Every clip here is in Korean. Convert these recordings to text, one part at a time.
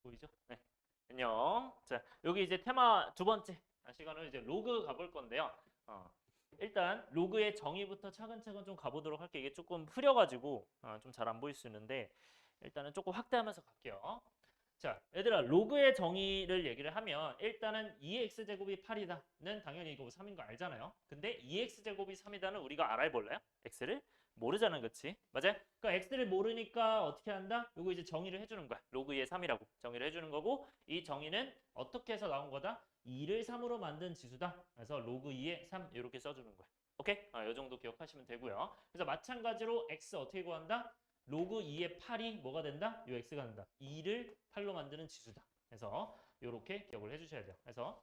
보이죠? 네. 안녕. 자, 여기 이제 테마 두 번째 시간은 이제 로그 가볼 건데요. 어, 일단 로그의 정의부터 차근차근 좀 가보도록 할게요. 이게 조금 흐려가지고 좀 잘 안 보일 수 있는데 일단은 조금 확대하면서 갈게요. 자, 얘들아, 로그의 정의를 얘기를 하면 일단은 2x제곱이 8이다는 당연히 이거 3인 거 알잖아요. 근데 2x제곱이 3이다는 우리가 알아볼래요? x를 모르잖아, 그치? 맞아요? 그러니까 x를 모르니까 어떻게 한다? 요거 이제 정의를 해주는 거야. 로그 2의 3이라고 정의를 해주는 거고 이 정의는 어떻게 해서 나온 거다? 2를 3으로 만든 지수다. 그래서 로그 2의 3 이렇게 써주는 거야. 오케이? 이 정도 기억하시면 되고요. 그래서 마찬가지로 x 어떻게 구한다? 로그 2의 8이 뭐가 된다? 요 x가 된다. 2를 8로 만드는 지수다. 그래서 이렇게 기억을 해주셔야 돼요. 그래서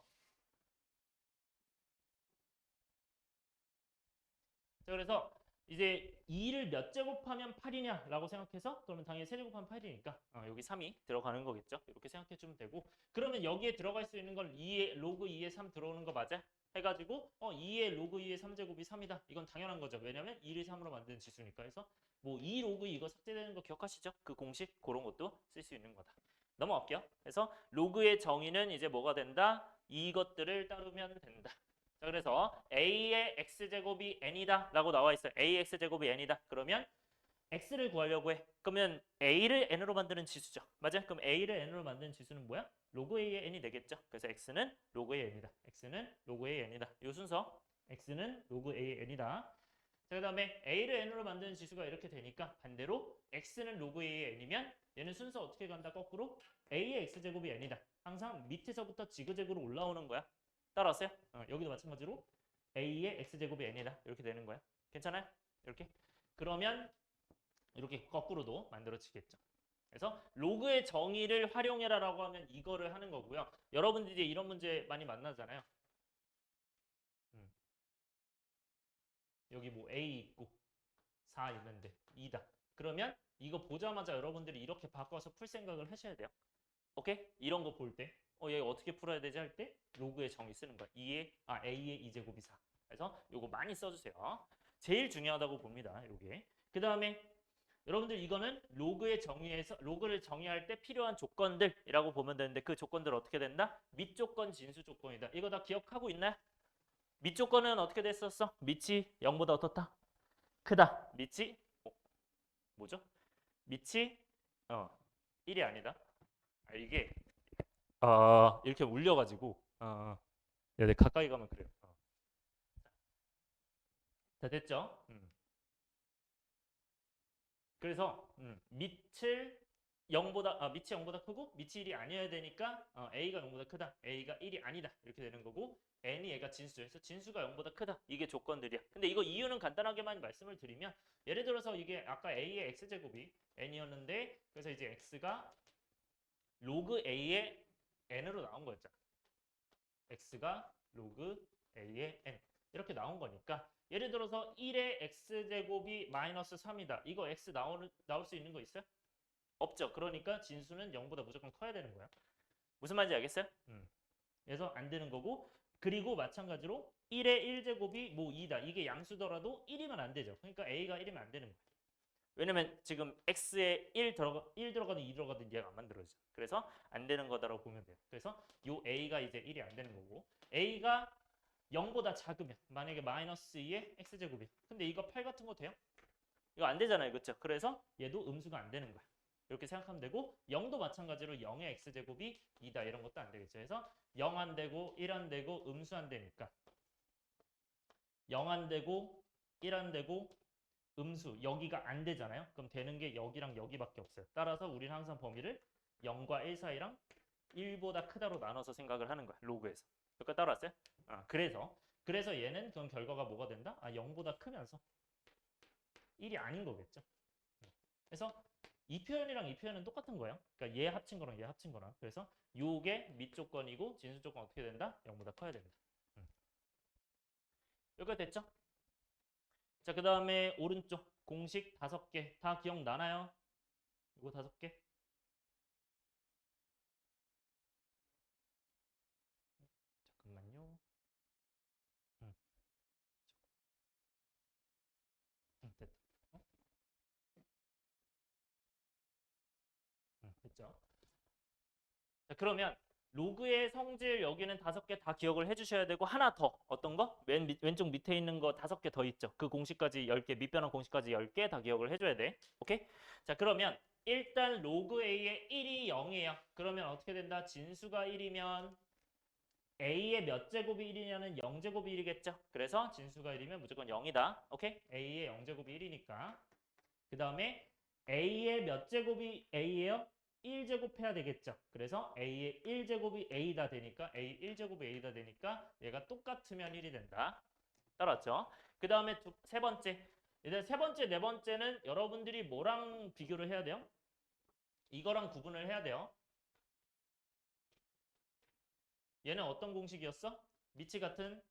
자, 그래서 이제 2를 몇 제곱하면 8이냐라고 생각해서 그러면 당연히 세제곱하면 8이니까 여기 3이 들어가는 거겠죠. 이렇게 생각해 주면 되고 그러면 여기에 들어갈 수 있는 걸 2의 로그 2의 3 들어오는 거 맞아? 해가지고 2의 로그 2의 3제곱이 3이다. 이건 당연한 거죠. 왜냐면 2를 3으로 만드는 지수니까. 해서 뭐 2 로그 이거 삭제되는 거 기억하시죠? 그 공식 그런 것도 쓸 수 있는 거다. 넘어갈게요. 그래서 로그의 정의는 이제 뭐가 된다? 이것들을 따르면 된다. 자, 그래서 a의 x제곱이 n이다 라고 나와 있어요. ax제곱이 n이다. 그러면 x를 구하려고 해. 그러면 a를 n으로 만드는 지수죠. 맞아? 그럼 a를 n으로 만드는 지수는 뭐야? 로그 a의 n이 되겠죠. 그래서 x는 로그 a의 n이다. x는 로그 a의 n이다. 이 순서 x는 로그 a의 n이다. 자, 그다음에 a를 n으로 만드는 지수가 이렇게 되니까 반대로 x는 로그 a의 n이면 얘는 순서 어떻게 간다? 거꾸로 a의 x제곱이 n이다. 항상 밑에서부터 지그재그로 올라오는 거야. 따라왔어요? 여기도 마찬가지로 a의 x제곱이 n이다. 이렇게 되는 거야. 괜찮아요? 이렇게. 그러면 이렇게 거꾸로도 만들어지겠죠. 그래서 로그의 정의를 활용해라라고 하면 이거를 하는 거고요. 여러분들이 이제 이런 문제 많이 만나잖아요. 음, 여기 뭐 a 있고 4 있는데 2다. 그러면 이거 보자마자 여러분들이 이렇게 바꿔서 풀 생각을 하셔야 돼요. 오케이? 이런 거 볼 때. 얘 어떻게 풀어야 되지 할 때 로그의 정의 쓰는 거야. a의 2제곱이 4. 그래서 요거 많이 써주세요. 제일 중요하다고 봅니다. 요게. 그 다음에 여러분들 이거는 로그의 정의에서 로그를 정의할 때 필요한 조건들이라고 보면 되는데 그 조건들 어떻게 된다? 밑조건, 진수 조건이다. 이거 다 기억하고 있나요? 밑조건은 어떻게 됐었어? 밑이 0보다 어떻다? 크다. 밑이 뭐죠? 밑이 1이 아니다. 이게 이렇게 울려가지고 네, 가까이 가면 그래요. 다 됐죠? 그래서 밑을 0보다 밑이 0보다 크고 밑이 1이 아니어야 되니까 a가 0보다 크다. a가 1이 아니다. 이렇게 되는 거고 n이 얘가 진수에서 진수가 0보다 크다. 이게 조건들이야. 근데 이거 이유는 간단하게만 말씀을 드리면 예를 들어서 이게 아까 a의 x제곱이 n이었는데 그래서 이제 x가 로그 a의 n으로 나온 거였잖아. x가 로그 a의 n 이렇게 나온 거니까 예를 들어서 1의 x제곱이 마이너스 3이다. 이거 x 나올 수 있는 거 있어요? 없죠. 그러니까 진수는 0보다 무조건 커야 되는 거야. 무슨 말인지 알겠어요? 그래서 안 되는 거고 그리고 마찬가지로 1의 1제곱이 뭐 2다. 이게 양수더라도 1이면 안 되죠. 그러니까 a가 1이면 안 되는 거야. 왜냐면 지금 x에 1 들어가든 2 들어가든 얘가 안 만들어지죠. 그래서 안 되는 거다라고 보면 돼요. 그래서 요 a가 이제 1이 안 되는 거고 a가 0보다 작으면 만약에 마이너스 2의 x제곱이 근데 이거 8 같은 거 돼요? 이거 안 되잖아요. 그렇죠? 그래서 얘도 음수가 안 되는 거야. 이렇게 생각하면 되고 0도 마찬가지로 0의 x제곱이 2다 이런 것도 안 되겠죠. 그래서 0 안 되고 1 안 되고 음수 안 되니까 0 안 되고 1 안 되고 음수 여기가 안 되잖아요. 그럼 되는 게 여기랑 여기밖에 없어요. 따라서 우리는 항상 범위를 0과 1 사이랑 1보다 크다로 나눠서 생각을 하는 거야. 로그에서. 여기까지 따라왔어요? 그래서 얘는 그럼 결과가 뭐가 된다? 0보다 크면서 1이 아닌 거겠죠. 그래서 이 표현이랑 이 표현은 똑같은 거예요. 그러니까 얘 합친 거랑 얘 합친 거랑. 그래서 요게 밑조건이고 진수 조건 어떻게 된다? 0보다 커야 된다. 여기까지 됐죠? 자, 그 다음에 오른쪽 공식 5개 다 기억나나요? 이거 5개? 잠깐만요. 응, 응, 됐다. 어? 응, 됐죠? 자, 그러면 로그의 성질 여기는 5개 다 기억을 해주셔야 되고 하나 더 어떤 거? 왼쪽 밑에 있는 거 5개 더 있죠. 그 공식까지 10개, 밑변환 공식까지 10개 다 기억을 해줘야 돼. 오케이? 자, 그러면 일단 로그 A의 1이 0이에요. 그러면 어떻게 된다? 진수가 1이면 A의 몇 제곱이 1이냐는 0제곱이 1이겠죠. 그래서 진수가 1이면 무조건 0이다. 오케이? A의 0제곱이 1이니까. 그 다음에 A의 몇 제곱이 A예요? 1제곱 해야 되겠죠. 그래서 A의 1제곱이 A다 되니까 A 1제곱이 A다 되니까 얘가 똑같으면 1이 된다. 따랐죠? 그 다음에 세 번째. 이제 세 번째, 네 번째는 여러분들이 뭐랑 비교를 해야 돼요? 이거랑 구분을 해야 돼요. 얘는 어떤 공식이었어? 미치 같은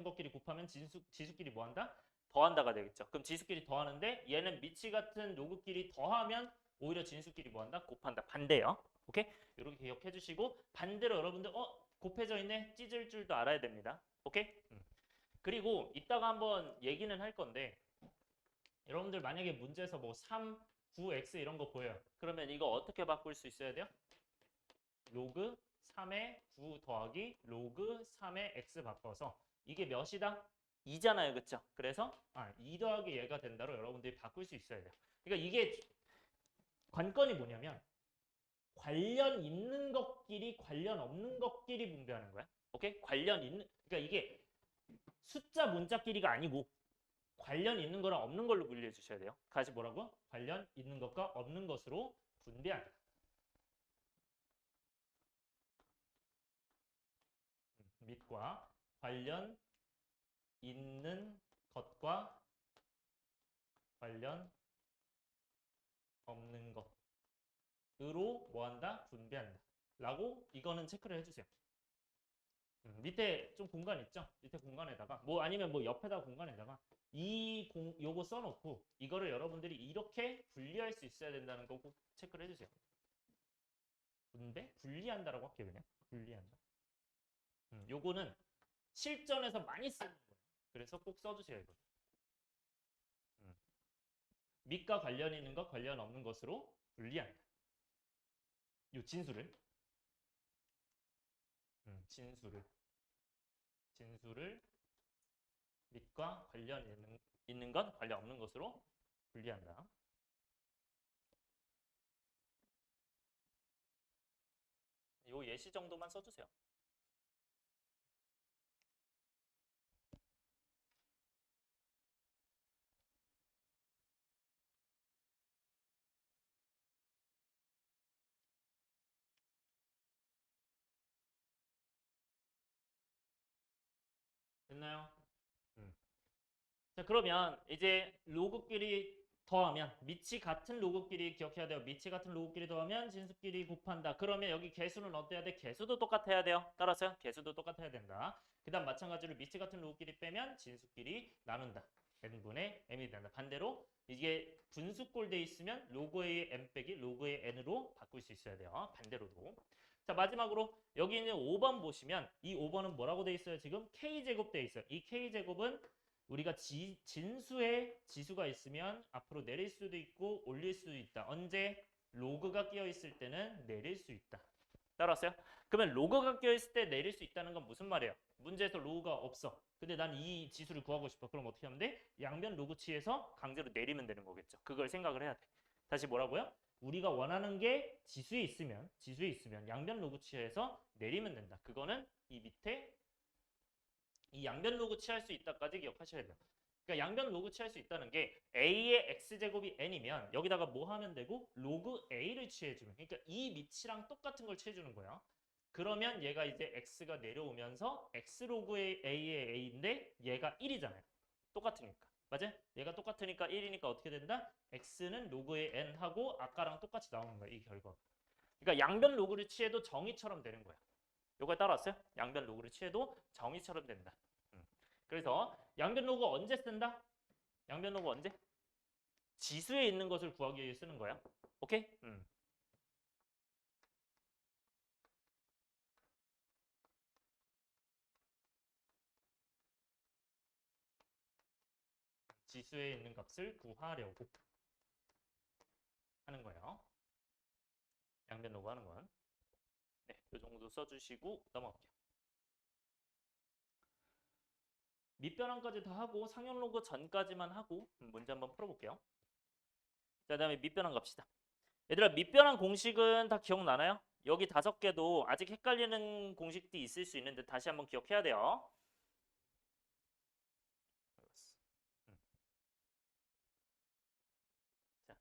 것끼리 곱하면 지수끼리 뭐 한다? 더한다가 되겠죠. 그럼 지수끼리 더하는데 얘는 미치 같은 로그끼리 더하면 오히려 진수끼리 뭐 한다? 곱한다. 반대요. 오케이? 이렇게 기억해 주시고 반대로 여러분들 곱해져 있네? 찢을 줄도 알아야 됩니다. 오케이? 그리고 이따가 한번 얘기는 할 건데 여러분들 만약에 문제에서 뭐 3, 9x 이런 거 보여요. 그러면 이거 어떻게 바꿀 수 있어야 돼요? 로그 3의 9 더하기 로그 3의 x 바꿔서 이게 몇이다? 2잖아요. 그쵸? 그래서 2 더하기 얘가 된다로 여러분들이 바꿀 수 있어야 돼요. 그러니까 이게 관건이 뭐냐면 관련 있는 것끼리 관련 없는 것끼리 분배하는 거야. 오케이? 관련 있는 그러니까 이게 숫자 문자끼리가 아니고 관련 있는 거랑 없는 걸로 분리해 주셔야 돼요. 다시 뭐라고? 관련 있는 것과 없는 것으로 분배한다. 밑과 관련 있는 것과 관련 없는 것으로 뭐한다? 분배한다. 라고 이거는 체크를 해주세요. 밑에 좀 공간 있죠? 밑에 공간에다가 뭐 아니면 뭐 옆에다 공간에다가 요거 써놓고 이거를 여러분들이 이렇게 분리할 수 있어야 된다는 거 꼭 체크를 해주세요. 분배? 분리한다라고 할게요 그냥. 분리한다. 요거는 실전에서 많이 쓰는 거예요. 그래서 꼭 써주세요 이거. 밑과 관련 있는 것, 관련 없는 것으로 분리한다. 요 진수를 진수를 밑과 관련 있는 것, 관련 없는 것으로 분리한다. 요 예시 정도만 써주세요. 됐나요? 자, 그러면 이제 로그끼리 더하면 밑이 같은 로그끼리 기억해야 돼요. 밑이 같은 로그끼리 더하면 진수끼리 곱한다. 그러면 여기 개수는 어때야 돼? 개수도 똑같아야 돼요. 따라서요. 개수도 똑같아야 된다. 그 다음 마찬가지로 밑이 같은 로그끼리 빼면 진수끼리 나눈다. n분의 m이 된다. 반대로 이게 분수꼴 돼 있으면 로그의 m 빼기 로그의 n으로 바꿀 수 있어야 돼요. 반대로도. 자, 마지막으로 여기 있는 5번 보시면 이 5번은 뭐라고 돼 있어요? 지금 k제곱 돼 있어요. 이 k제곱은 우리가 진수에 지수가 있으면 앞으로 내릴 수도 있고 올릴 수도 있다. 언제? 로그가 끼어 있을 때는 내릴 수 있다. 따라왔어요? 그러면 로그가 끼어 있을 때 내릴 수 있다는 건 무슨 말이에요? 문제에서 로그가 없어. 근데 난 이 지수를 구하고 싶어. 그럼 어떻게 하면 돼? 양변 로그치에서 강제로 내리면 되는 거겠죠. 그걸 생각을 해야 돼. 다시 뭐라고요? 우리가 원하는 게 지수에 있으면 양변 로그치에서 내리면 된다. 그거는 이 밑에 이 양변 로그 취할 수 있다까지 기억하셔야 돼요. 그러니까 양변 로그 취할 수 있다는 게 a의 x제곱이 n이면 여기다가 뭐 하면 되고 로그 a를 취해주면 그러니까 이 밑이랑 똑같은 걸 취해주는 거야. 그러면 얘가 이제 x가 내려오면서 x 로그의 a의 a인데 얘가 1이잖아요. 똑같으니까. 맞아요? 얘가 똑같으니까 1이니까 어떻게 된다? x는 로그의 n하고 아까랑 똑같이 나오는 거야. 이 결과가. 그러니까 양변 로그를 취해도 정의처럼 되는 거야. 요거에 따라왔어요? 양변 로그를 취해도 정의처럼 된다. 그래서 양변 로그 언제 쓴다? 양변 로그 언제? 지수에 있는 것을 구하기 위해 쓰는 거야. 오케이? 지수에 있는 값을 구하려고 하는 거예요. 양변 로그 하는 건. 이 정도 써주시고 넘어갈게요. 밑변환까지 다 하고 상용 로그 전까지만 하고 문제 한번 풀어볼게요. 자, 그다음에 밑변환 갑시다. 얘들아, 밑변환 공식은 다 기억나나요? 여기 5개도 아직 헷갈리는 공식도 있을 수 있는데 다시 한번 기억해야 돼요. 자,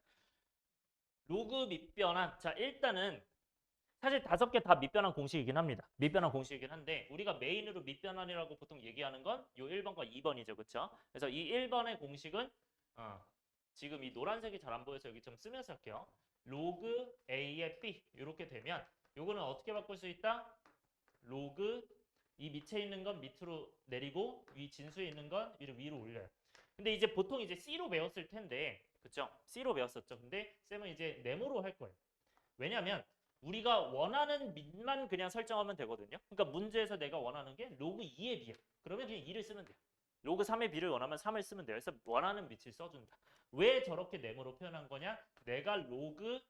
로그 밑변환. 자, 일단은 사실 5개 다 밑변환 공식이긴 합니다. 밑변환 공식이긴 한데 우리가 메인으로 밑변환이라고 보통 얘기하는 건 요 1번과 2번이죠. 그렇죠? 그래서 이 1번의 공식은 지금 이 노란색이 잘 안 보여서 여기 좀 쓰면서 할게요. 로그 A의 B 이렇게 되면 요거는 어떻게 바꿀 수 있다? 로그 이 밑에 있는 건 밑으로 내리고 위 진수에 있는 건 위로 올려요. 근데 이제 보통 이제 C로 배웠을 텐데 그쵸? C로 배웠었죠. 근데 쌤은 이제 네모로 할 거예요. 왜냐면 우리가 원하는 밑만 그냥 설정하면 되거든요. 그러니까 문제에서 내가 원하는 게 로그 2의 B야. 그러면 그냥 2를 쓰면 돼요. 로그 3의 B를 원하면 3을 쓰면 돼요. 그래서 원하는 밑을 써준다. 왜 저렇게 네모로 표현한 거냐? 내가 로그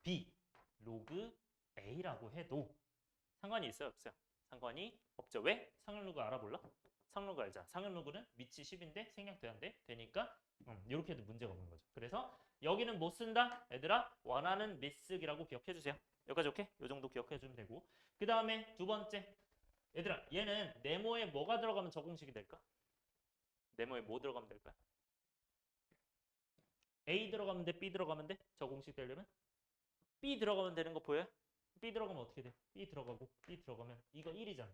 B, 로그 A라고 해도 상관이 있어요? 없어요? 상관이 없죠. 왜? 상용로그 알아볼라? 상용로그 알잖아. 상용로그는 밑이 10인데 생략돼야 되니까 이렇게 해도 문제가 없는 거죠. 그래서 여기는 못 쓴다? 얘들아 원하는 밑쓰기라고 기억해 주세요. 여기까지 오케이? 이 정도 기억해 주면 되고 그 다음에 두 번째 얘들아 얘는 네모에 뭐가 들어가면 적공식이 될까? 네모에 뭐 들어가면 될까? A 들어가면 돼? B 들어가면 돼? 적공식 되려면? B 들어가면 되는 거 보여요? B 들어가면 어떻게 돼? B 들어가고 B 들어가면 이거 1이잖아.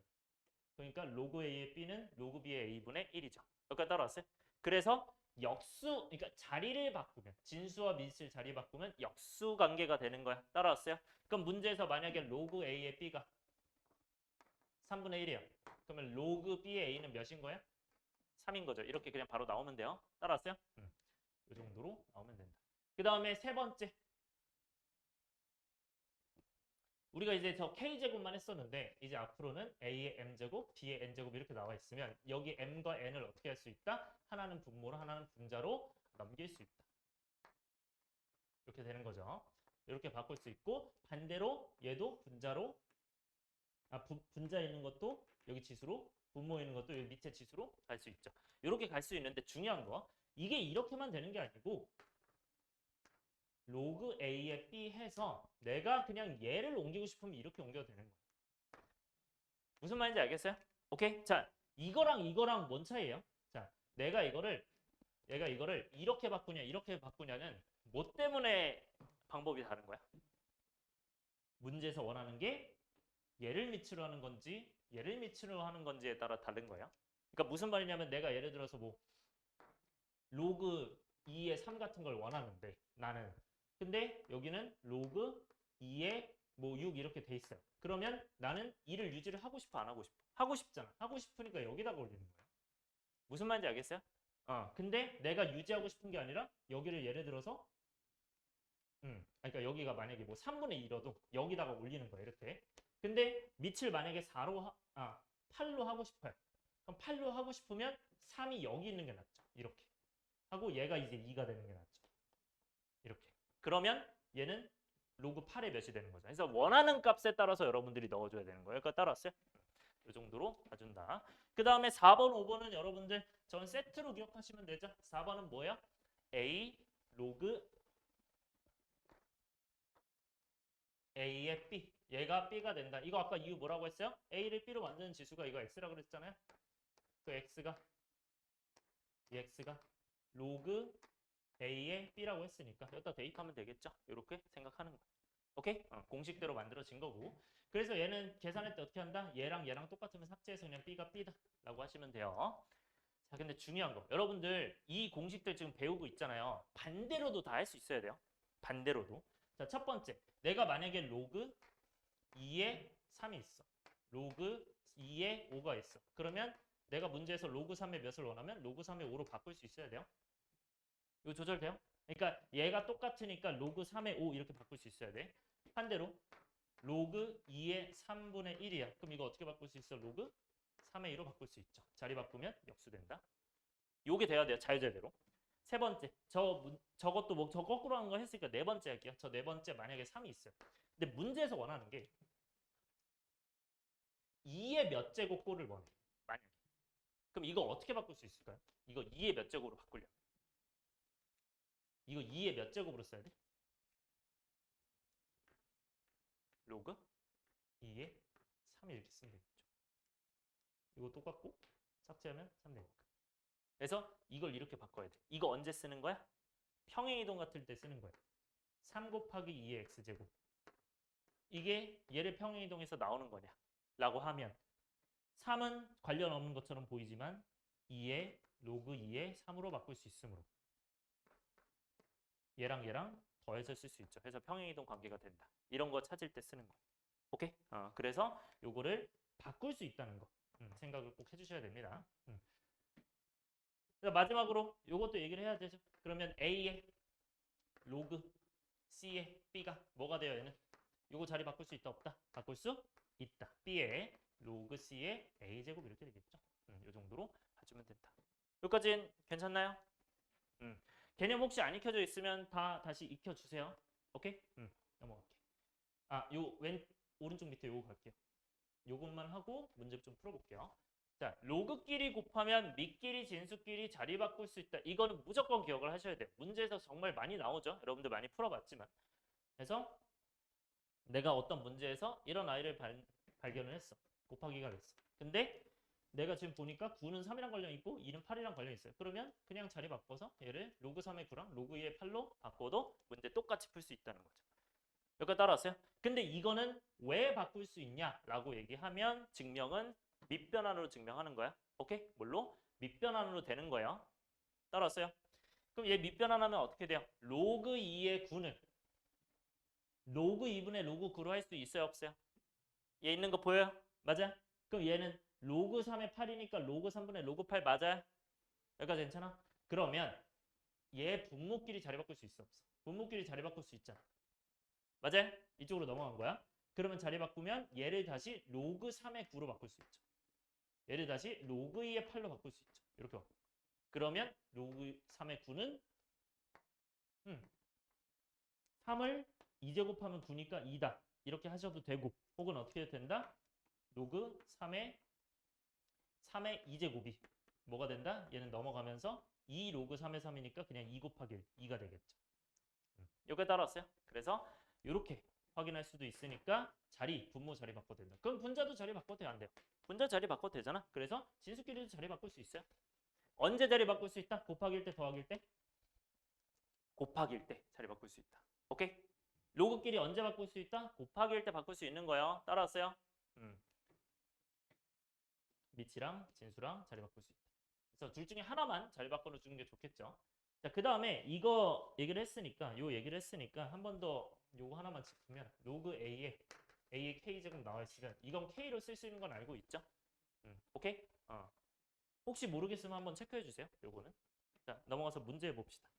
그러니까 로그 A의 B는 로그 B의 A분의 1이죠. 여기까지 따라왔어요? 그래서 역수, 그러니까 자리를 바꾸면 진수와 밑을 자리 바꾸면 역수 관계가 되는 거야. 따라왔어요? 그럼 문제에서 만약에 로그 A의 B가 3분의 1이야. 그러면 로그 B의 A는 몇인 거야? 3인 거죠. 이렇게 그냥 바로 나오면 돼요. 따라왔어요? 이 정도로 나오면 된다. 그 다음에 세 번째. 우리가 이제 저 K제곱만 했었는데 이제 앞으로는 A의 M제곱, B의 N제곱 이렇게 나와 있으면 여기 M과 N을 어떻게 할 수 있다? 하나는 분모로 하나는 분자로 넘길 수 있다. 이렇게 되는 거죠. 이렇게 바꿀 수 있고 반대로 얘도 분자로 분자 있는 것도 여기 지수로 분모 있는 것도 여기 밑에 지수로 갈 수 있죠. 이렇게 갈 수 있는데 중요한 거 이게 이렇게만 되는 게 아니고 로그 A에 B 해서 내가 그냥 얘를 옮기고 싶으면 이렇게 옮겨도 되는 거예요. 무슨 말인지 알겠어요? 오케이? 자, 이거랑 뭔 차이예요? 자, 얘가 이거를 이렇게 바꾸냐, 이렇게 바꾸냐는 뭐 때문에 방법이 다른 거야? 문제에서 원하는 게 얘를 밑으로 하는 건지 얘를 밑으로 하는 건지에 따라 다른 거예요. 그러니까 무슨 말이냐면 내가 예를 들어서 뭐 로그 2의 3 같은 걸 원하는데 나는 근데 여기는 로그 2의 뭐 6 이렇게 돼 있어요. 그러면 나는 2를 유지를 하고 싶어 안 하고 싶어? 하고 싶잖아. 하고 싶으니까 여기다가 올리는 거야. 무슨 말인지 알겠어요? 근데 내가 유지하고 싶은 게 아니라 여기를 예를 들어서 그러니까 여기가 만약에 뭐 3분의 2라도 여기다가 올리는 거야 이렇게. 근데 밑을 만약에 8로 하고 싶어요. 그럼 8로 하고 싶으면 3이 여기 있는 게 낫죠. 이렇게. 하고 얘가 이제 2가 되는 게 낫죠. 이렇게. 그러면 얘는 로그 8의 몇이 되는 거죠. 그래서 원하는 값에 따라서 여러분들이 넣어줘야 되는 거예요. 그러니까 따라왔어요? 이 정도로 봐준다. 그 다음에 4번, 5번은 여러분들 전 세트로 기억하시면 되죠. 4번은 뭐야? A 로그 A의 B. 얘가 B가 된다. 이거 아까 이유 뭐라고 했어요? A를 B로 만드는 지수가 이거 X라고 그랬잖아요. 그 X가 로그 A의 B라고 했으니까 여기다 대입하면 되겠죠. 이렇게 생각하는 거예요. 오케이? 공식대로 만들어진 거고. 그래서 얘는 계산할 때 어떻게 한다? 얘랑 똑같으면 삭제해서 그냥 B가 B다 라고 하시면 돼요. 자, 근데 중요한 거. 여러분들 이 공식들 지금 배우고 있잖아요. 반대로도 다 할 수 있어야 돼요. 반대로도. 자, 첫 번째. 내가 만약에 로그 2에 3이 있어. 로그 2에 5가 있어. 그러면 내가 문제에서 로그 3의 몇을 원하면 로그 3의 5로 바꿀 수 있어야 돼요. 이거 조절돼요? 그러니까 얘가 똑같으니까 로그 3의 5 이렇게 바꿀 수 있어야 돼. 반대로 로그 2의 3분의 1이야. 그럼 이거 어떻게 바꿀 수 있어? 로그 3의 2로 바꿀 수 있죠. 자리 바꾸면 역수된다. 요게 돼야 돼요. 자유제대로. 세 번째. 저것도 뭐 저 거꾸로 하는 거 했으니까 네 번째 할게요. 저 네 번째 만약에 3이 있어요. 근데 문제에서 원하는 게 2의 몇 제곱꼴을 원해. 만약에. 그럼 이거 어떻게 바꿀 수 있을까요? 이거 2의 몇 제곱으로 바꾸려. 이거 2의 몇 제곱으로 써야 돼? 로그 2의 3 이렇게 쓰면 되겠죠. 이거 똑같고 삭제하면 3 되니까. 그래서 이걸 이렇게 바꿔야 돼. 이거 언제 쓰는 거야? 평행이동 같을 때 쓰는 거야. 3 곱하기 2의 x제곱. 이게 얘를 평행이동해서 나오는 거냐? 라고 하면 3은 관련 없는 것처럼 보이지만 2의 로그 2의 3으로 바꿀 수 있으므로 얘랑 얘랑 더해서 쓸 수 있죠. 그래서 평행이동 관계가 된다. 이런 거 찾을 때 쓰는 거. 오케이? 그래서 요거를 바꿀 수 있다는 거 생각을 꼭 해주셔야 됩니다. 마지막으로 요것도 얘기를 해야 되죠. 그러면 A의 로그 C의 B가 뭐가 돼요? 얘는 요거 자리 바꿀 수 있다 없다? 바꿀 수 있다. B의 로그 C의 A제곱 이렇게 되겠죠. 요 정도로 봐주면 된다. 여기까지는 괜찮나요? 개념 혹시 안 익혀져 있으면 다시 익혀주세요. 오케이? 넘어갈게요. 요 오른쪽 밑에 요거 갈게요. 요것만 하고 문제 좀 풀어볼게요. 자, 로그끼리 곱하면 밑끼리 진수끼리 자리 바꿀 수 있다. 이거는 무조건 기억을 하셔야 돼요. 문제에서 정말 많이 나오죠. 여러분들 많이 풀어봤지만. 그래서 내가 어떤 문제에서 이런 아이를 발견을 했어. 곱하기가 됐어. 근데 내가 지금 보니까 9는 3이랑 관련 있고 2는 8이랑 관련 있어요. 그러면 그냥 자리 바꿔서 얘를 로그 3의 9랑 로그 2의 8로 바꿔도 문제 똑같이 풀 수 있다는 거죠. 여기까지 따라왔어요? 근데 이거는 왜 바꿀 수 있냐라고 얘기하면 증명은 밑변환으로 증명하는 거야. 오케이? 뭘로? 밑변환으로 되는 거예요. 따라왔어요? 그럼 얘 밑변환하면 어떻게 돼요? 로그 2의 9는 로그 2분의 로그 9로 할 수 있어요? 없어요? 얘 있는 거 보여요? 맞아? 그럼 얘는 로그 3의 8이니까 로그 3분의 로그 8 맞아요? 여기까지 괜찮아? 그러면 얘 분모끼리 자리 바꿀 수 있어? 없어? 분모끼리 자리 바꿀 수 있잖아. 맞아요? 이쪽으로 넘어간 거야. 그러면 자리 바꾸면 얘를 다시 로그 3의 9로 바꿀 수 있죠. 얘를 다시 로그 2의 8로 바꿀 수 있죠. 이렇게 바꿔. 그러면 로그 3의 9는 3을 2제곱하면 9니까 2다. 이렇게 하셔도 되고 혹은 어떻게 해도 된다? 로그 3의 2제곱이 뭐가 된다? 얘는 넘어가면서 2 로그 3의 3이니까 그냥 2 곱하기 1, 2가 되겠죠. 여기까지 따라왔어요? 그래서 이렇게 확인할 수도 있으니까 분모 자리 바꿔도 된다. 그럼 분자도 자리 바꿔도 돼요? 안 돼요? 분자 자리 바꿔도 되잖아. 그래서 진수끼리도 자리 바꿀 수 있어요. 언제 자리 바꿀 수 있다? 곱하기일 때 더하기일 때? 곱하기일 때 자리 바꿀 수 있다. 오케이? 로그끼리 언제 바꿀 수 있다? 곱하기일 때 바꿀 수 있는 거예요. 따라왔어요? 밑이랑 진수랑 자리 바꿀 수 있다. 그래서 둘 중에 하나만 자리 바꿔 주는 게 좋겠죠. 자, 그 다음에 이거 얘기를 했으니까 한 번 더 요거 하나만 짚으면 로그 A의 K제곱 나와 있으면 이건 K로 쓸 수 있는 건 알고 있죠? 오케이? 혹시 모르겠으면 한번 체크해 주세요. 요거는. 자, 넘어가서 문제 봅시다.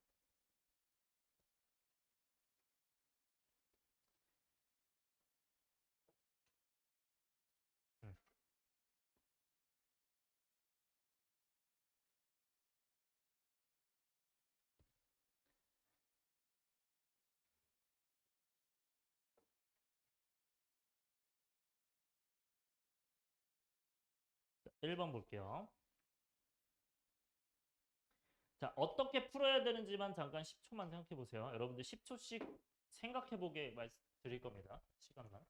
1번 볼게요. 자, 어떻게 풀어야 되는지만 잠깐 10초만 생각해 보세요. 여러분들 10초씩 생각해 보게 말씀드릴 겁니다. 시간만.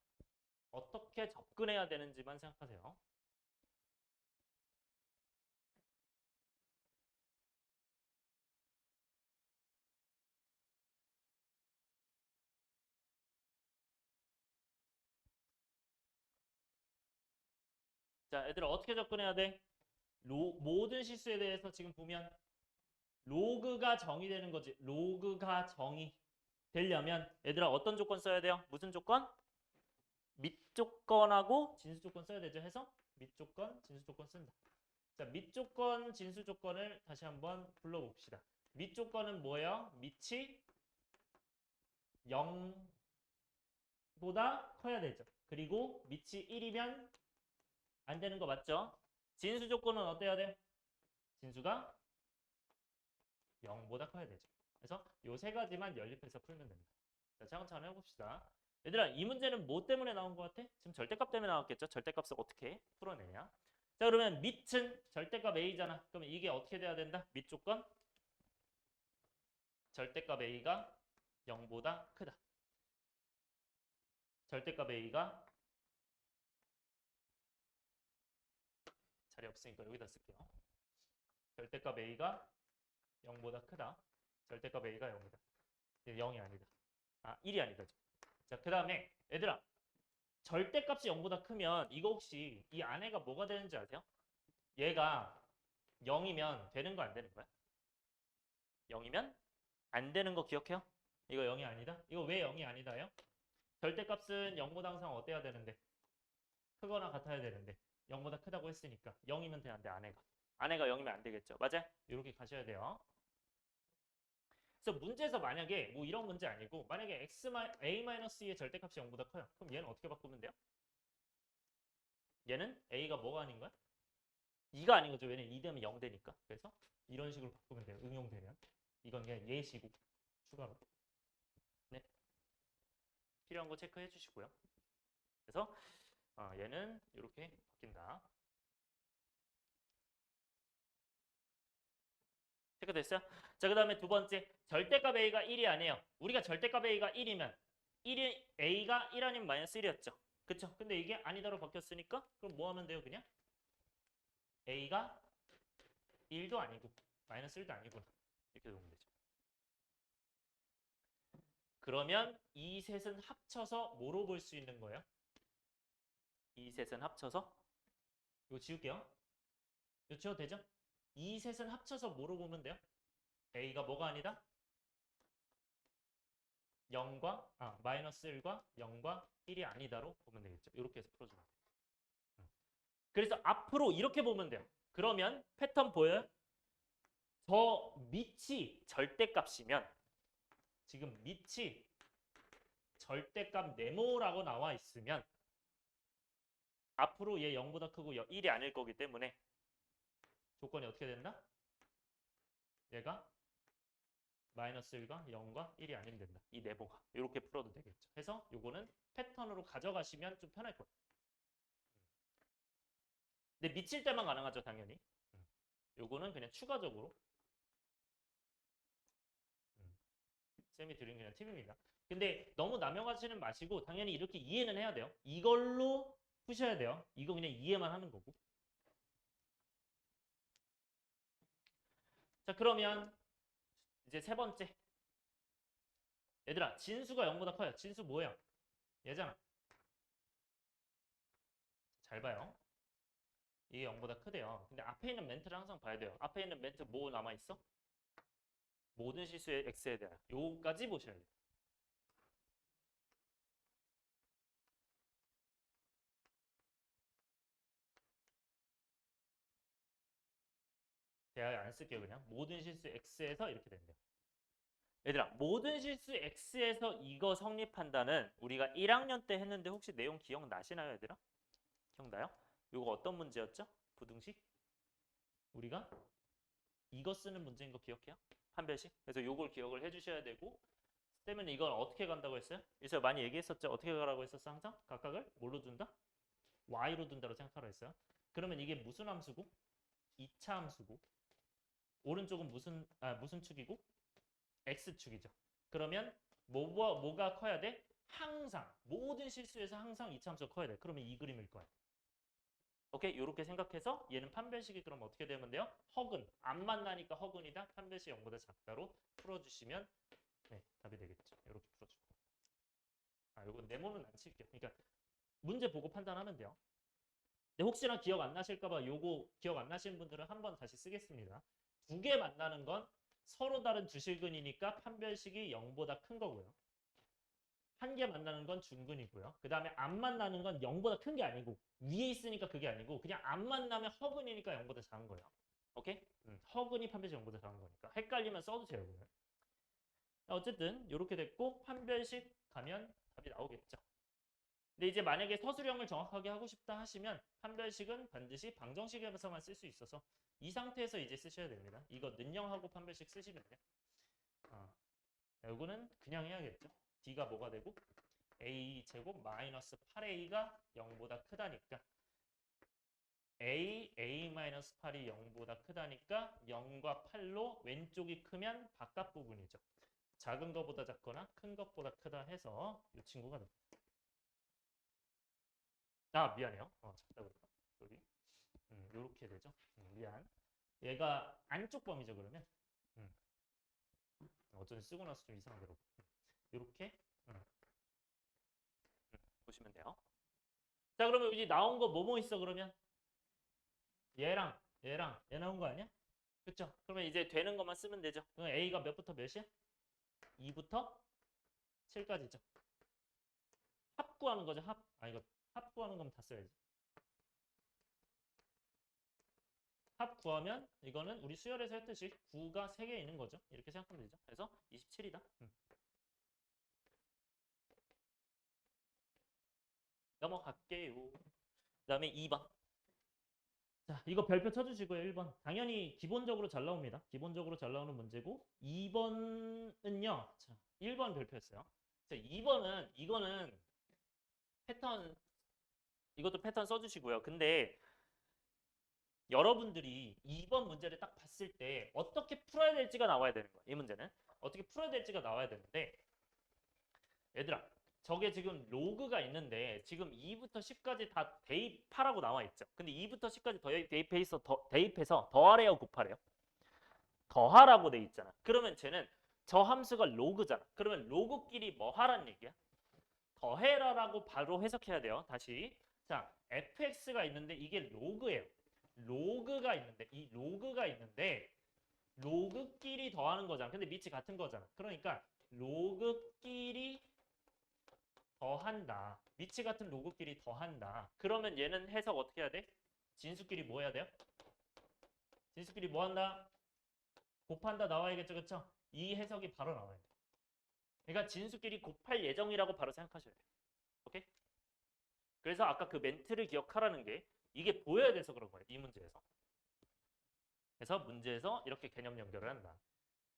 어떻게 접근해야 되는지만 생각하세요. 자, 얘들아 어떻게 접근해야 돼? 모든 실수에 대해서 지금 보면 로그가 정의 되는 거지. 로그가 정의 되려면 얘들아 어떤 조건 써야 돼요? 무슨 조건? 밑조건하고 진수조건 써야 되죠. 해서 밑조건, 진수조건 쓴다. 자, 밑조건, 진수조건을 다시 한번 불러봅시다. 밑조건은 뭐예요? 밑이 0보다 커야 되죠. 그리고 밑이 1이면 안 되는 거 맞죠? 진수조건은 어때야 돼? 진수가 0보다 커야 되죠. 그래서 요 세 가지만 연립해서 풀면 됩니다. 자, 차근차근 해봅시다. 얘들아, 이 문제는 뭐 때문에 나온 것 같아? 지금 절대값 때문에 나왔겠죠? 절대값을 어떻게 풀어내냐? 자, 그러면 밑은 절대값 a잖아. 그러면 이게 어떻게 돼야 된다? 밑 조건 절대값 a가 0보다 크다. 절대값 a가 자리 없으니까 여기다 쓸게요. 절대값 a가 0보다 크다. 절대값 a가 0이다. 0이 아니다. 아, 1이 아니다. 자, 그 다음에 얘들아, 절대값이 0보다 크면 이거 혹시 이 안에가 뭐가 되는지 아세요? 얘가 0이면 되는 거 안 되는 거야? 0이면 안 되는 거 기억해요? 이거 0이 아니다? 이거 왜 0이 아니다요? 절대값은 0보다 항상 어때야 되는데? 크거나 같아야 되는데 0보다 크다고 했으니까 0이면 돼, 안 돼, 안에가. 안에가 0이면 안 되겠죠. 맞아요? 이렇게 가셔야 돼요. 그래서 문제에서 만약에 뭐 이런 문제 아니고 만약에 a-2의 절대값이 0보다 커요. 그럼 얘는 어떻게 바꾸면 돼요? 얘는 a가 뭐가 아닌 거야? 2가 아닌 거죠. 왜냐면 2 되면 0 되니까. 그래서 이런 식으로 바꾸면 돼요. 응용되면. 이건 그냥 예시고 추가로. 네. 필요한 거 체크해 주시고요. 그래서 얘는 이렇게 바뀐다. 체크됐어요? 자, 그 다음에 두 번째. 절대값 a가 1이 아니에요. 우리가 절대값 a가 1이면 1이 a가 1 아니면 마이너스 1이었죠. 그쵸? 근데 이게 아니다로 바뀌었으니까 그럼 뭐 하면 돼요? 그냥 a가 1도 아니고 마이너스 1도 아니구나. 이렇게 놓으면 되죠. 그러면 이 셋은 합쳐서 뭐로 볼 수 있는 거예요? 이 셋은 합쳐서 이거 지울게요. 이거 지워도 되죠? 이 셋은 합쳐서 뭐로 보면 돼요? a가 뭐가 아니다? 0과 마이너스 1과 0과 1이 아니다로 보면 되겠죠. 이렇게 해서 풀어주면 돼요. 그래서 앞으로 이렇게 보면 돼요. 그러면 패턴 보여요? 저 밑이 절대값이면 지금 밑이 절대값 네모라고 나와 있으면 앞으로 얘 0보다 크고 1이 아닐 거기 때문에 조건이 어떻게 된다? 얘가 마이너스 1과 0과 1이 아니면 된다. 이 네모가. 이렇게 풀어도 되겠죠. 그래서 요거는 패턴으로 가져가시면 좀 편할 거예요. 근데 미칠 때만 가능하죠, 당연히. 요거는 그냥 추가적으로 쌤이 드린 그냥 팁입니다. 근데 너무 남용하지는 마시고 당연히 이렇게 이해는 해야 돼요. 이걸로 푸셔야 돼요. 이거 그냥 이해만 하는 거고. 자, 그러면 이제 세 번째. 얘들아, 진수가 0보다 커요. 진수 뭐예요? 얘잖아. 잘 봐요. 이게 0보다 크대요. 근데 앞에 있는 멘트를 항상 봐야 돼요. 앞에 있는 멘트 뭐 남아있어? 모든 실수의 x에 대한 요까지 보셔야 돼요. 대화에 안 쓸게요. 그냥 모든 실수 x에서 이렇게 된대요. 얘들아, 모든 실수 x에서 이거 성립한다는 우리가 1학년 때 했는데 혹시 내용 기억나시나요, 얘들아? 기억나요? 이거 어떤 문제였죠? 부등식? 우리가 이거 쓰는 문제인 거 기억해요? 판별식? 그래서 요걸 기억을 해주셔야 되고 쌤은 이걸 어떻게 간다고 했어요? 그래서 많이 얘기했었죠? 어떻게 가라고 했었어 항상? 각각을 뭘로 둔다? y로 둔다고 생각하라 했어요. 그러면 이게 무슨 함수고? 2차 함수고 오른쪽은 무슨 축이고? x축이죠. 그러면 뭐가 커야 돼? 항상 모든 실수에서 항상 2차 함수가 커야 돼. 그러면 이 그림일 거야. 오케이? 이렇게 생각해서 얘는 판별식이 그럼 어떻게 되면 돼요? 허근. 안 만나니까 허근이다. 판별식 0보다 작다로 풀어주시면 네, 답이 되겠죠. 이렇게 풀어주고. 이건 네모는 안 칠게요. 그러니까 문제 보고 판단하면 돼요. 근데 혹시나 기억 안 나실까 봐 요거 기억 안 나시는 분들은 한번 다시 쓰겠습니다. 두 개 만나는 건 서로 다른 주실근이니까 판별식이 0보다 큰 거고요. 한 개 만나는 건 중근이고요. 그 다음에 안 만나는 건 0보다 큰 게 아니고 위에 있으니까 그게 아니고 그냥 안 만나면 허근이니까 0보다 작은 거예요. 오케이? 허근이 판별식 0보다 작은 거니까 헷갈리면 써도 돼요. 어쨌든 이렇게 됐고 판별식 가면 답이 나오겠죠. 근데 이제 만약에 서술형을 정확하게 하고 싶다 하시면 판별식은 반드시 방정식에서만 쓸 수 있어서 이 상태에서 이제 쓰셔야 됩니다. 이거 는영하고 판별식 쓰시면 돼요. 이거는 그냥 해야겠죠. d가 뭐가 되고 a 제곱 마이너스 8a가 0보다 크다니까 a-8이 0보다 크다니까 0과 8로 왼쪽이 크면 바깥 부분이죠. 작은 것보다 작거나 큰 것보다 크다 해서 이 친구가 됩니다. 미안해요. 작다고 그랬다. 여기 요렇게 되죠. 미안. 얘가 안쪽 범위죠 그러면. 어쩐지 쓰고 나서 좀 이상하더라고. 요렇게 보시면 돼요. 자 그러면 여기 나온 거 뭐뭐 있어 그러면? 얘랑 얘 나온 거 아니야? 그쵸? 그러면 이제 되는 것만 쓰면 되죠. 그럼 A가 몇부터 몇이야? 2부터 7까지죠. 합 구하는 거죠. 이거 합 구하는 거면 다 써야지. 합 구하면 이거는 우리 수열에서 했듯이 9가 3개 있는 거죠. 이렇게 생각하면 되죠. 그래서 27이다. 넘어갈게요. 그 다음에 2번. 자, 이거 별표 쳐주시고요. 1번. 당연히 기본적으로 잘 나옵니다. 기본적으로 잘 나오는 문제고 2번은요. 자, 1번 별표였어요. 자, 2번은 이거는 패턴 이것도 패턴 써주시고요. 근데 여러분들이 2번 문제를 딱 봤을 때 어떻게 풀어야 될지가 나와야 되는 거예요. 이 문제는 어떻게 풀어야 될지가 나와야 되는데 얘들아 저게 지금 로그가 있는데 지금 2부터 10까지 다 대입하라고 나와 있죠. 근데 2부터 10까지 대입해서 더하래요 곱하래요? 더하라고 돼 있잖아. 그러면 쟤는 저 함수가 로그잖아. 그러면 로그끼리 뭐 하란 얘기야? 더해라라고 바로 해석해야 돼요. 다시. 자, fx가 있는데 이게 로그예요. 로그가 있는데 로그끼리 더하는 거잖아. 근데 밑이 같은 거잖아. 그러니까 로그끼리 더한다. 밑이 같은 로그끼리 더한다. 그러면 얘는 해석 어떻게 해야 돼? 진수끼리 뭐 해야 돼요? 진수끼리 뭐 한다? 곱한다 나와야겠죠. 그쵸? 이 해석이 바로 나와야 돼. 그러니까 진수끼리 곱할 예정이라고 바로 생각하셔야 돼요. 오케이? 그래서 아까 그 멘트를 기억하라는 게 이게 보여야 돼서 그런 거예요. 이 문제에서. 그래서 문제에서 이렇게 개념 연결을 한다.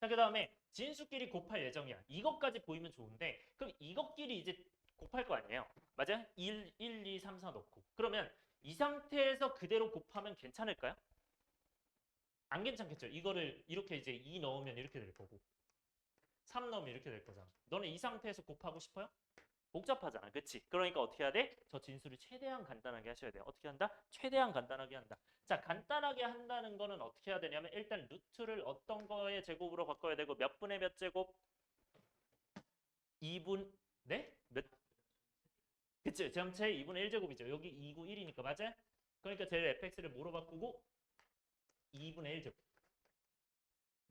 자, 그 다음에 진수끼리 곱할 예정이야. 이것까지 보이면 좋은데 그럼 이것끼리 이제 곱할 거 아니에요. 맞아요? 1, 2, 3, 4 넣고. 그러면 이 상태에서 그대로 곱하면 괜찮을까요? 안 괜찮겠죠. 이거를 이렇게 이제 2 넣으면 이렇게 될 거고 3 넣으면 이렇게 될 거잖아. 너네 이 상태에서 곱하고 싶어요? 복잡하잖아. 그치? 그러니까 어떻게 해야 돼? 저 진수를 최대한 간단하게 하셔야 돼요. 어떻게 한다? 최대한 간단하게 한다. 자, 간단하게 한다는 거는 어떻게 해야 되냐면 일단 루트를 어떤 거의 제곱으로 바꿔야 되고 몇 분의 몇 제곱? 2분 네? 몇? 그치? 전체 2분의 1제곱이죠. 여기 2구 1이니까 맞아요? 그러니까 제일 fx를 뭐로 바꾸고? 2분의 1제곱.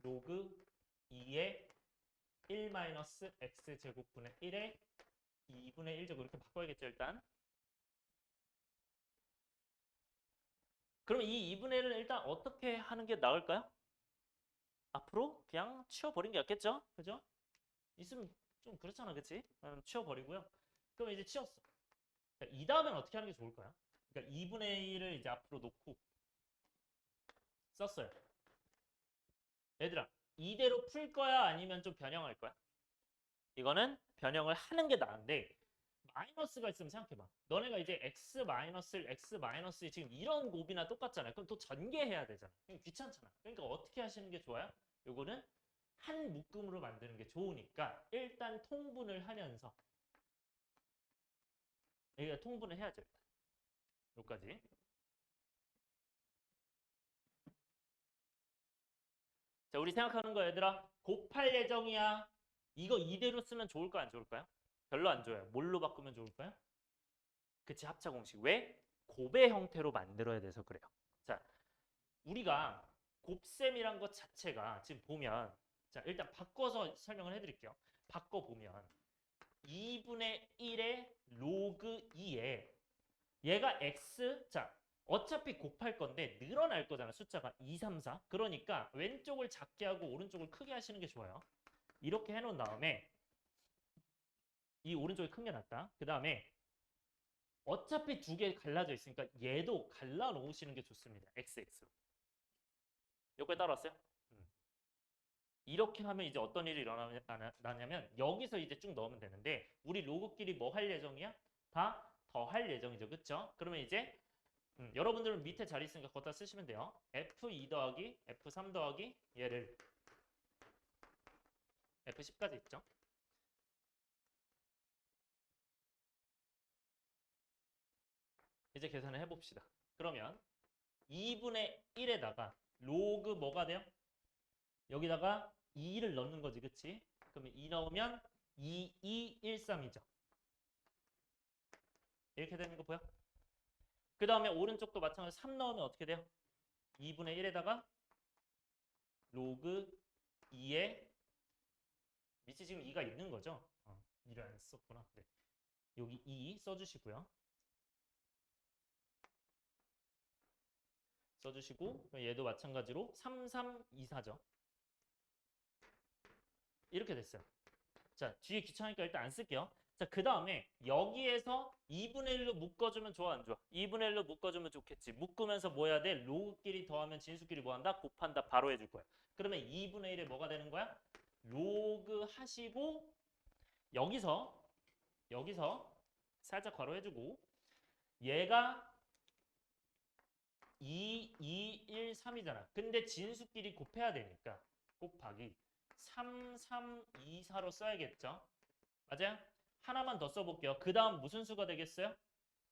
로그 2의 1-x제곱분의 1의 2분의 1제곱 이렇게 바꿔야겠죠 일단. 그럼 이 2분의 1은 일단 어떻게 하는 게 나을까요? 앞으로 그냥 치워버린 게 낫겠죠? 그죠? 있으면 좀 그렇잖아 그치? 치워버리고요. 그럼 이제 치웠어. 자, 이 다음엔 어떻게 하는 게 좋을까요? 그러니까 2분의 1을 이제 앞으로 놓고 썼어요. 얘들아 이대로 풀 거야 아니면 좀 변형할 거야? 이거는 변형을 하는 게 나은데 마이너스가 있으면 생각해봐. 너네가 이제 x 마이너스를 x 마이너스 지금 이런 곱이나 똑같잖아요. 그럼 또 전개해야 되잖아. 귀찮잖아. 그러니까 어떻게 하시는 게 좋아요? 요거는 한 묶음으로 만드는 게 좋으니까 일단 통분을 하면서 여기가 통분을 해야죠. 일단. 여기까지. 자, 우리 생각하는 거 얘들아. 곱할 예정이야. 이거 이대로 쓰면 좋을까요? 안 좋을까요? 별로 안 좋아요. 뭘로 바꾸면 좋을까요? 그치, 합차 공식. 왜? 곱의 형태로 만들어야 돼서 그래요. 자, 우리가 곱셈이란 것 자체가 지금 보면 자, 일단 바꿔서 설명을 해드릴게요. 바꿔보면 2분의 1의 로그 2에 얘가 x 자 어차피 곱할 건데 늘어날 거잖아. 숫자가 2, 3, 4. 그러니까 왼쪽을 작게 하고 오른쪽을 크게 하시는 게 좋아요. 이렇게 해놓은 다음에 이 오른쪽이 큰 게 낫다. 그 다음에 어차피 두 개 갈라져 있으니까 얘도 갈라 놓으시는 게 좋습니다. xx로. 여기까지 따라왔어요? 이렇게 하면 이제 어떤 일이 일어나냐면 여기서 이제 쭉 넣으면 되는데 우리 로그끼리 뭐 할 예정이야? 다 더 할 예정이죠. 그쵸? 그러면 이제 여러분들은 밑에 자리 있으니까 거기다 쓰시면 돼요. F2 더하기 F3 더하기 얘를 F10까지 있죠. 이제 계산을 해봅시다. 그러면 2분의 1에다가 로그 뭐가 돼요? 여기다가 2를 넣는 거지, 그치? 그러면 2 넣으면 2, 2, 1, 3이죠. 이렇게 되는 거 보여? 그 다음에 오른쪽도 마찬가지로 3 넣으면 어떻게 돼요? 2분의 1에다가 로그 2에 밑에 지금 2가 있는 거죠? 2를 안 썼구나. 네. 여기 2 써주시고요. 써주시고 얘도 마찬가지로 3, 3, 2, 4죠. 이렇게 됐어요. 자, 뒤에 귀찮으니까 일단 안 쓸게요. 자, 그 다음에 여기에서 2분의 1로 묶어주면 좋아, 안 좋아? 2분의 1로 묶어주면 좋겠지. 묶으면서 뭐 해야 돼? 로그끼리 더하면 진수끼리 뭐 한다? 곱한다. 바로 해줄 거야. 그러면 2분의 1에 뭐가 되는 거야? 로그 하시고 여기서 살짝 괄호 해주고 얘가 2, 2, 1, 3이잖아. 근데 진수끼리 곱해야 되니까 곱하기 3, 3, 2, 4로 써야겠죠? 맞아요? 하나만 더 써볼게요. 그 다음 무슨 수가 되겠어요?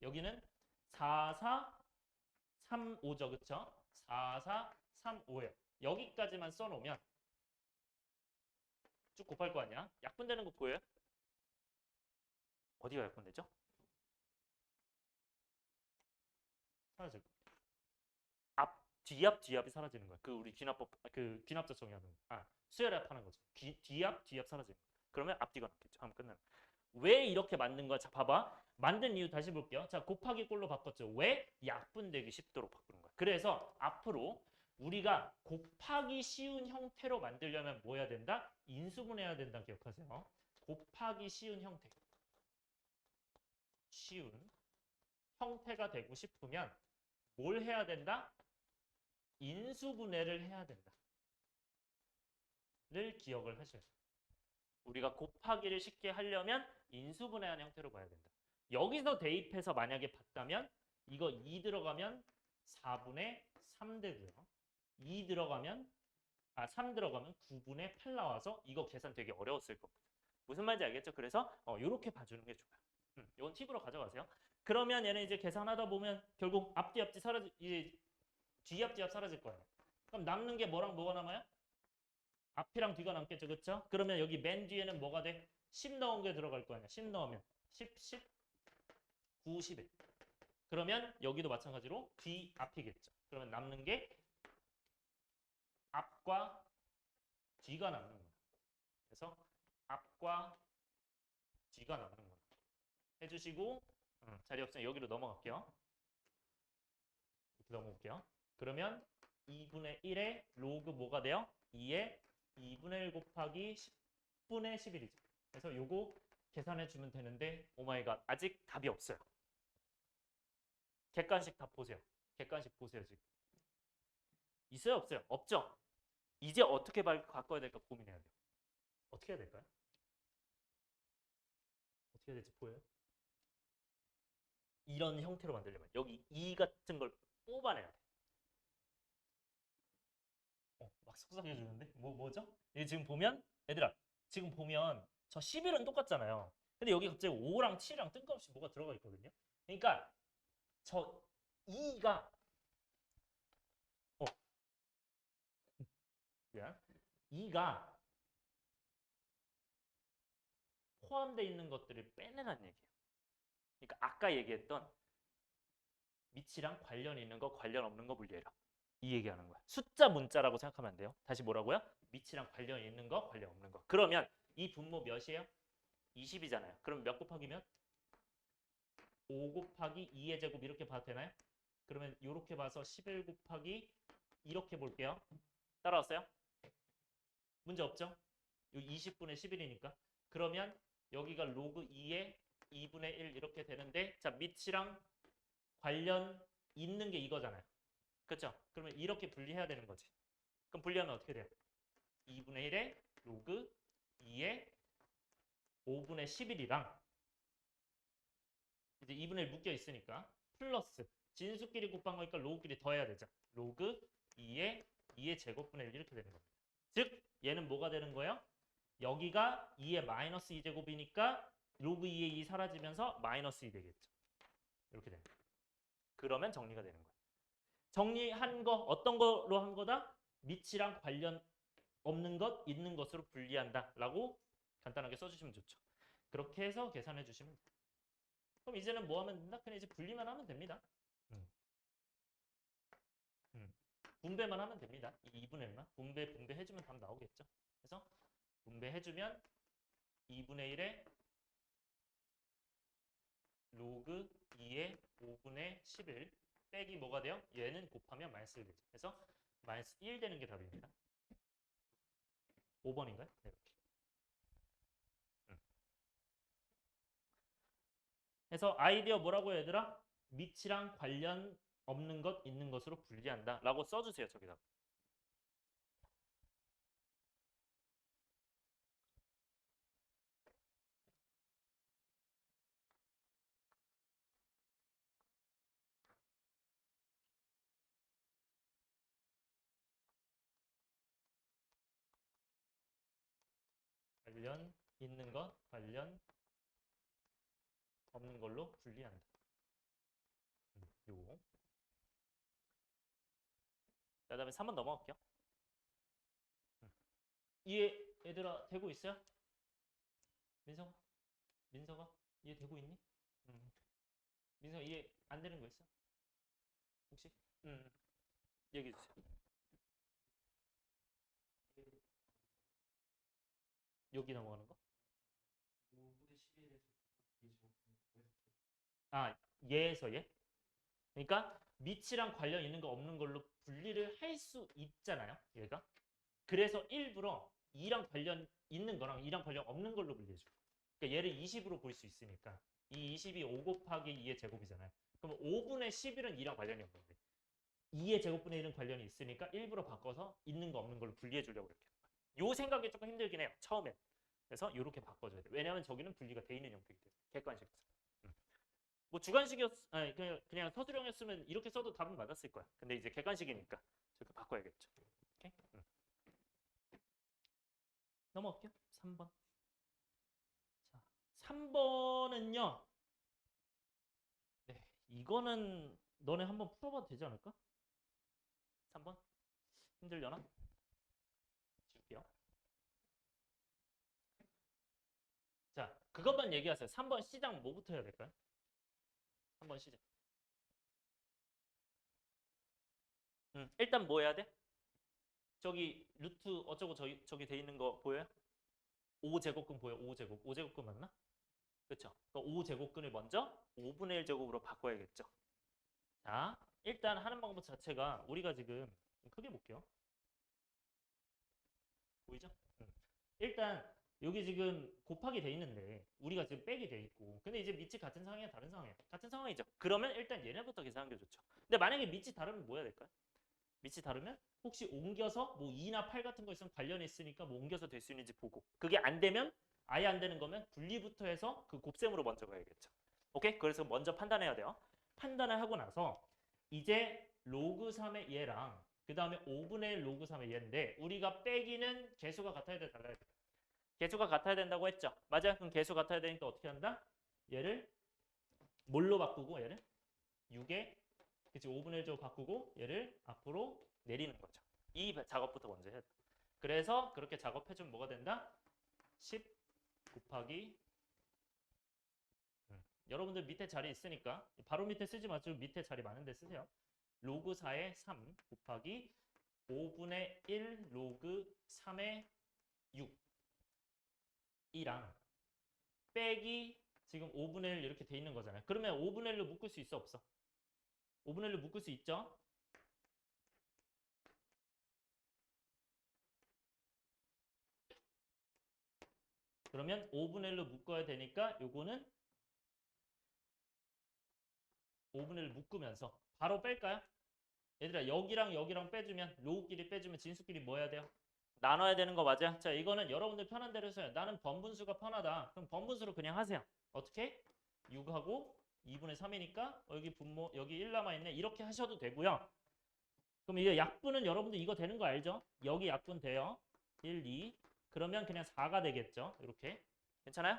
여기는 4, 4, 3, 5죠. 그쵸? 4, 4, 3, 5예요. 여기까지만 써놓으면 쭉 곱할 거 아니야? 약분되는 거 보여요? 어디가 약분되죠? 사라질 거. 뒤압이 사라지는 거야. 그 우리 귀납법, 그 귀납자 정의하는 거. 수열합 하는 거죠. 뒤압 사라지는 거. 그러면 앞뒤가 남겠죠. 하면 끝나는 거. 왜 이렇게 만든 거야? 자, 봐봐. 만든 이유 다시 볼게요. 자, 곱하기 꼴로 바꿨죠. 왜? 약분되기 쉽도록 바꾸는 거야. 그래서 앞으로 우리가 곱하기 쉬운 형태로 만들려면 뭐 해야 된다? 인수분해해야 된다. 기억하세요. 곱하기 쉬운 형태. 쉬운 형태가 되고 싶으면 뭘 해야 된다? 인수분해를 해야 된다. 를 기억을 하셔야 돼요. 우리가 곱하기를 쉽게 하려면 인수분해하는 형태로 봐야 된다. 여기서 대입해서 만약에 봤다면 이거 2 들어가면 4분의 3 되고요. 2 들어가면 3 들어가면 9분의 8 나와서 이거 계산 되게 어려웠을 겁니다. 무슨 말인지 알겠죠? 그래서 이렇게 봐주는 게 좋아요. 이건 팁으로 가져가세요. 그러면 얘는 이제 계산하다 보면 결국 앞뒤 사라지 이제 뒤앞 사라질 거예요. 그럼 남는 게 뭐랑 뭐가 남아요? 앞이랑 뒤가 남겠죠. 그렇죠? 그러면 여기 맨 뒤에는 뭐가 돼? 10 넣은 게 들어갈 거 아니야. 10 넣으면 10, 10, 9, 11. 그러면 여기도 마찬가지로 뒤 앞이겠죠. 그러면 남는 게 앞과 뒤가 남는 거야. 그래서 앞과 뒤가 남는 거야. 해주시고 자리 없으면 여기로 넘어갈게요. 이렇게 넘어올게요. 그러면 2분의 1에 로그 뭐가 돼요? 2에 2분의 1 곱하기 10분의 11이죠. 그래서 요거 계산해 주면 되는데 오마이갓 아직 답이 없어요. 객관식 답 보세요. 객관식 보세요 지금. 있어요 없어요? 없죠? 이제 어떻게 바꿔야 될까 고민해야 돼요. 어떻게 해야 될까요? 어떻게 해야 될지 보여요? 이런 형태로 만들려면 여기 2 같은 걸 뽑아내야 돼. 막 속삭여 주는데? 뭐죠? 여기 지금 보면 얘들아 지금 보면 저 11은 똑같잖아요. 근데 여기 갑자기 5랑 7이랑 뜬금없이 뭐가 들어가 있거든요. 그러니까 저 2가 미안. 2가 포함되어 있는 것들을 빼내라는 얘기예요. 그러니까 아까 얘기했던 밑이랑 관련 있는 거 관련 없는 거 분리해라. 이 얘기하는 거야. 숫자 문자라고 생각하면 안 돼요. 다시 뭐라고요? 밑이랑 관련 있는 거 관련 없는 거. 그러면 이 분모 몇이에요? 20이잖아요. 그럼 몇 곱하기 몇? 5 곱하기 2의 제곱 이렇게 봐도 되나요? 그러면 이렇게 봐서 11 곱하기 이렇게 볼게요. 따라왔어요? 문제 없죠? 요 20분의 11이니까. 그러면 여기가 로그 2의 2분의 1 이렇게 되는데 자 밑이랑 관련 있는 게 이거잖아요. 그렇죠? 그러면 이렇게 분리해야 되는 거지. 그럼 분리하면 어떻게 돼요? 2분의 1에 로그 2의 5분의 11이랑 이제 2분의 1 묶여 있으니까 플러스 진수끼리 곱한 거니까 로그끼리 더해야 되죠. 로그 2의 제곱분의 1 이렇게 되는 겁니다. 즉 얘는 뭐가 되는 거예요? 여기가 2의 마이너스 2제곱이니까 로그 2의 2 사라지면서 마이너스 2 되겠죠. 이렇게 됩니다. 그러면 정리가 되는 거예요. 정리한 거 어떤 거로 한 거다? 밑이랑 관련 없는 것, 있는 것으로 분리한다 라고 간단하게 써주시면 좋죠. 그렇게 해서 계산해 주시면 돼요. 그럼 이제는 뭐 하면 된다? 그냥 이제 분리만 하면 됩니다. 분배만 하면 됩니다. 이 2분의 1만 분배해주면 답 나오겠죠. 그래서 분배해주면 2분의 1에 로그 2의 5분의 11 빼기 뭐가 돼요? 얘는 곱하면 마이너스 1 되죠. 그래서 마이너스 1 되는 게 답입니다. 5번인가요? 네, 이렇게. 그래서 아이디어 뭐라고 해야 얘들아? 밑이랑 관련 없는 것, 있는 것으로 분리한다 라고 써주세요. 저기다. 관련 있는 것, 관련 없는 걸로 분리한다. 요거. 자, 다음에 3번 넘어갈게요. 이해 얘들아 되고 있어요? 민서가 이해 되고 있니? 민서가 이해 안 되는 거 있어? 혹시? 얘기해 주세요. 여기 넘어가는 거? 아, 얘에서 얘? 그러니까 밑이랑 관련 있는 거 없는 걸로 분리를 할 수 있잖아요. 얘가. 그래서 일부러 2랑 관련 있는 거랑 2랑 관련 없는 걸로 분리해줘. 그러니까 얘를 20으로 볼 수 있으니까 이 20이 5 곱하기 2의 제곱이잖아요. 그럼 5분의 11은 2랑 관련이 없는데 2의 제곱분의 1은 관련이 있으니까 일부러 바꿔서 있는 거 없는 걸로 분리해 주려고 이렇게. 요 생각이 조금 힘들긴 해요. 처음엔. 그래서 이렇게 바꿔줘야 돼. 왜냐하면 저기는 분리가 돼 있는 형태이기 때문에. 객관식에서. 뭐 아니, 그냥 서술형이었으면 이렇게 써도 답은 맞았을 거야. 근데 이제 객관식이니까 저렇게 바꿔야겠죠. 오케이? 넘어갈게요. 3번. 자, 3번은요. 네, 이거는 너네 한번 풀어봐도 되지 않을까? 3번? 힘들려나? 줄게요. 자, 그것만 얘기하세요. 3번 시작 뭐부터 해야 될까요? 3번 시작. 일단 뭐 해야 돼? 저기 루트 어쩌고 저기 돼 있는 거 보여요? 5제곱근 보여? 5제곱. 5제곱근 맞나? 그렇죠? 5제곱근을 먼저 5분의 1 제곱으로 바꿔야겠죠. 자, 일단 하는 방법 자체가 우리가 지금 좀 크게 볼게요. 보이죠? 일단 여기 지금 곱하기 돼 있는데 우리가 지금 빼기 돼 있고 근데 이제 밑이 같은 상황이야 다른 상황이야? 같은 상황이죠. 그러면 일단 얘네부터 계산하는 게 좋죠. 근데 만약에 밑이 다르면 뭐 해야 될까요? 밑이 다르면 혹시 옮겨서 뭐 2나 8 같은 거 있으면 관련이 있으니까 뭐 옮겨서 될 수 있는지 보고 그게 안 되면 아예 안 되는 거면 분리부터 해서 그 곱셈으로 먼저 가야겠죠. 오케이? 그래서 먼저 판단해야 돼요. 판단을 하고 나서 이제 로그 3의 얘랑 그 다음에 5분의 1 로그 3의 얘인데 우리가 빼기는 개수가 같아야 돼 달라야 돼. 개수가 같아야 된다고 했죠. 맞아요. 그럼 개수 같아야 되니까 어떻게 한다? 얘를 뭘로 바꾸고 얘를 6에 그치 5분의 1조 바꾸고 얘를 앞으로 내리는 거죠. 이 작업부터 먼저 해야 돼. 그래서 그렇게 작업해주면 뭐가 된다? 10 곱하기 여러분들 밑에 자리 있으니까 바로 밑에 쓰지 마시고 밑에 자리 많은데 쓰세요. 로그 4의 3 곱하기 5분의 1 로그 3의 6 이랑 빼기 지금 5분의 1 이렇게 돼 있는 거잖아요. 그러면 5분의 1로 묶을 수 있어 없어? 5분의 1로 묶을 수 있죠? 그러면 5분의 1로 묶어야 되니까 요거는 5분의 1 묶으면서 바로 뺄까요? 얘들아 여기랑 여기랑 빼주면 로우끼리 빼주면 진수끼리 뭐 해야 돼요? 나눠야 되는 거 맞아? 자 이거는 여러분들 편한 대로 해서요. 나는 번분수가 편하다. 그럼 번분수로 그냥 하세요. 어떻게? 6하고 2분의 3이니까 여기 분모 여기 1 남아있네. 이렇게 하셔도 되고요. 그럼 이게 약분은 여러분들 이거 되는 거 알죠? 여기 약분 돼요. 1, 2. 그러면 그냥 4가 되겠죠. 이렇게. 괜찮아요?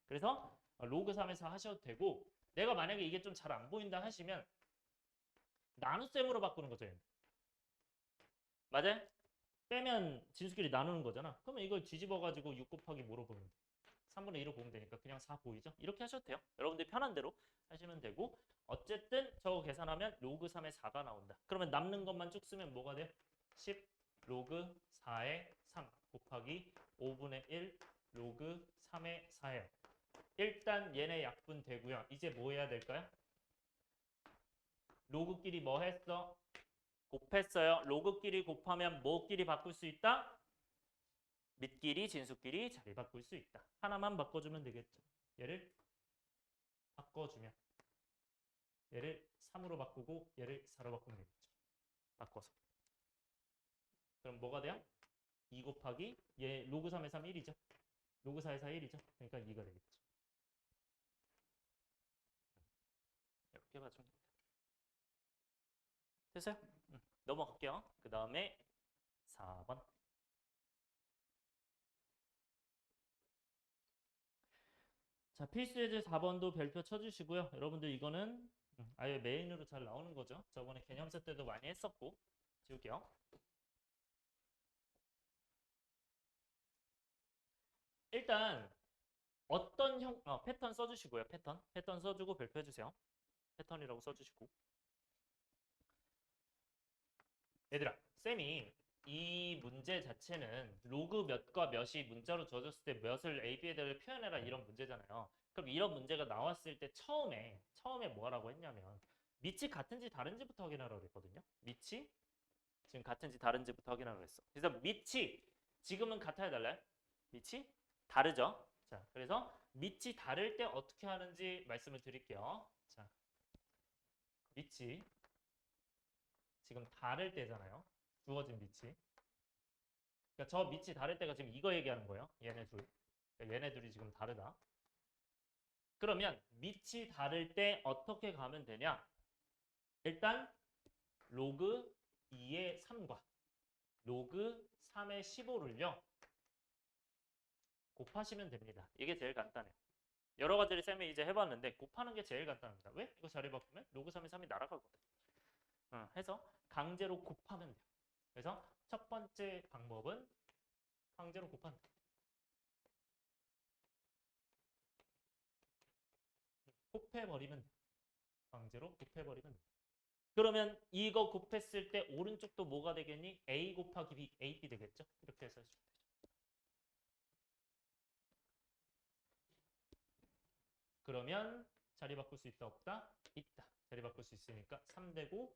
그래서 로그 3에서 하셔도 되고 내가 만약에 이게 좀 잘 안 보인다 하시면 나눗셈으로 바꾸는 거죠. 얘는. 맞아요? 빼면 진수끼리 나누는 거잖아. 그러면 이걸 뒤집어가지고 6 곱하기 뭐로 보면 돼? 3분의 1로 보면 되니까 그냥 4 보이죠? 이렇게 하셔도 돼요. 여러분들 편한 대로 하시면 되고 어쨌든 저거 계산하면 로그 3의 4가 나온다. 그러면 남는 것만 쭉 쓰면 뭐가 돼요? 10 로그 4의 3 곱하기 5분의 1 로그 3의 4예요. 일단 얘네 약분 되고요. 이제 뭐 해야 될까요? 로그끼리 뭐 했어? 곱했어요. 로그끼리 곱하면 뭐끼리 바꿀 수 있다? 밑끼리, 진수끼리 자리 바꿀 수 있다. 하나만 바꿔주면 되겠죠. 얘를 바꿔주면 얘를 3으로 바꾸고 얘를 4로 바꾸면 되겠죠. 바꿔서. 그럼 뭐가 돼요? 2 곱하기 얘 로그 3의 3 1이죠. 로그 4의 4 1이죠. 그러니까 2가 되겠죠. 이렇게 봐주면 됩니다. 됐어요? 넘어갈게요. 그 다음에 4번. 자, 필수 예제 4번도 별표 쳐주시고요. 여러분들 이거는 아예 메인으로 잘 나오는 거죠. 저번에 개념서 때도 많이 했었고. 지울게요. 일단 어떤 패턴 써주시고요. 패턴 써주고 별표해주세요. 패턴이라고 써주시고. 얘들아, 쌤이 이 문제 자체는 로그 몇과 몇이 문자로 주어졌을 때 몇을 A, B에 대해 표현해라 이런 문제잖아요. 그럼 이런 문제가 나왔을 때 처음에 뭐라고 했냐면 밑이 같은지 다른지부터 확인하라고 그랬거든요. 밑이 지금 같은지 다른지부터 확인하라고 했어. 그래서 밑이 지금은 같아야 달라요? 밑이 다르죠? 자, 그래서 밑이 다를 때 어떻게 하는지 말씀을 드릴게요. 자, 밑이 지금 다를 때잖아요. 주어진 밑이. 그러니까 저 밑이 다를 때가 지금 이거 얘기하는 거예요. 얘네 둘. 그러니까 얘네 둘이 지금 다르다. 그러면 밑이 다를 때 어떻게 가면 되냐? 일단 로그 2의 3과 로그 3의 15를요. 곱하시면 됩니다. 이게 제일 간단해요. 여러 가지를 쌤이 이제 해봤는데 곱하는 게 제일 간단합니다. 왜? 이거 자리 바꾸면 로그 3의 3이 날아가거든. 해서 강제로 곱하면 돼요. 그래서 첫 번째 방법은 강제로 곱한다. 곱해버리면 돼요. 강제로 곱해버리면 돼요. 그러면 이거 곱했을 때 오른쪽도 뭐가 되겠니? A 곱하기 B, AB 되겠죠? 이렇게 해서 해주면 되죠. 그러면 자리 바꿀 수 있다 없다? 있다. 자리 바꿀 수 있으니까 3 되고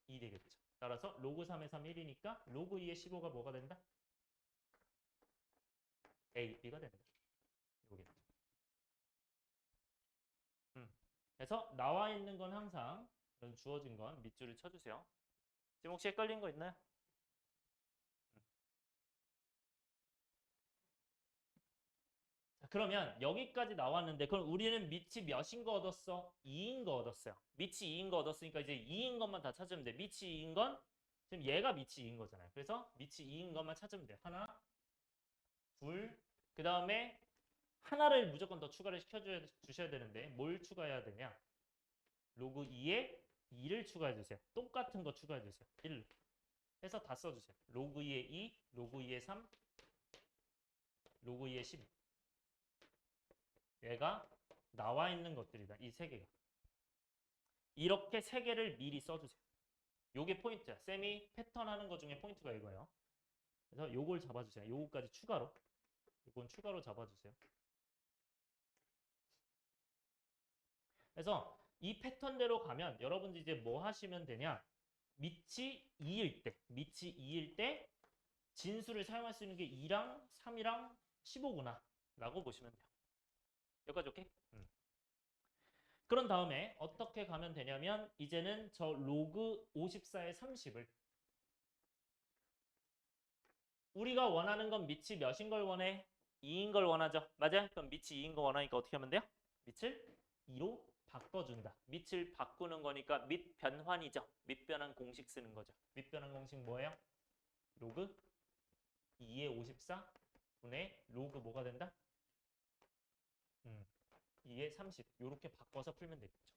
2 되겠죠. 따라서 로그 3의 3 1이니까 로그 2의 15가 뭐가 된다? A, B가 된다. 요겠죠. 그래서 나와 있는 건 항상 주어진 건 밑줄을 쳐주세요. 지금 혹시 헷갈린 거 있나요? 자, 그러면 여기까지 나왔는데 그럼 우리는 밑이 몇인 거 얻었어? 2인 거 얻었어요. 밑이 2인 거 얻었으니까 이제 2인 것만 다 찾으면 돼. 밑이 2인 건 지금 얘가 밑이 2인 거잖아요. 그래서 밑이 2인 것만 찾으면 돼. 하나, 둘, 그 다음에 하나를 무조건 더 추가를 주셔야 되는데 뭘 추가해야 되냐? 로그 2에 2를 추가해 주세요. 똑같은 거 추가해 주세요. 1 해서 다 써주세요. 로그 2에 2, 로그 2에 3, 로그 2에 12. 얘가 나와 있는 것들이다. 이 세 개가. 이렇게 세 개를 미리 써주세요. 요게 포인트야. 쌤이 패턴 하는 것 중에 포인트가 이거예요. 그래서 요걸 잡아주세요. 요거까지 추가로. 요건 추가로 잡아주세요. 그래서 이 패턴대로 가면 여러분들 이제 뭐 하시면 되냐? 밑이 2일 때 진수를 사용할 수 있는 게 2랑 3이랑 15구나 라고 보시면 돼요. 여기까지 오케이? 그런 다음에 어떻게 가면 되냐면 이제는 저 로그 54의 30을 우리가 원하는 건 밑이 몇인 걸 원해? 2인 걸 원하죠. 맞아요? 그럼 밑이 2인 거 원하니까 어떻게 하면 돼요? 밑을 2로 바꿔준다. 밑을 바꾸는 거니까 밑변환이죠. 밑변환 공식 쓰는 거죠. 밑변환 공식 뭐예요? 로그 2의 54 분의 로그 뭐가 된다? 2의 30 이렇게 바꿔서 풀면 되겠죠.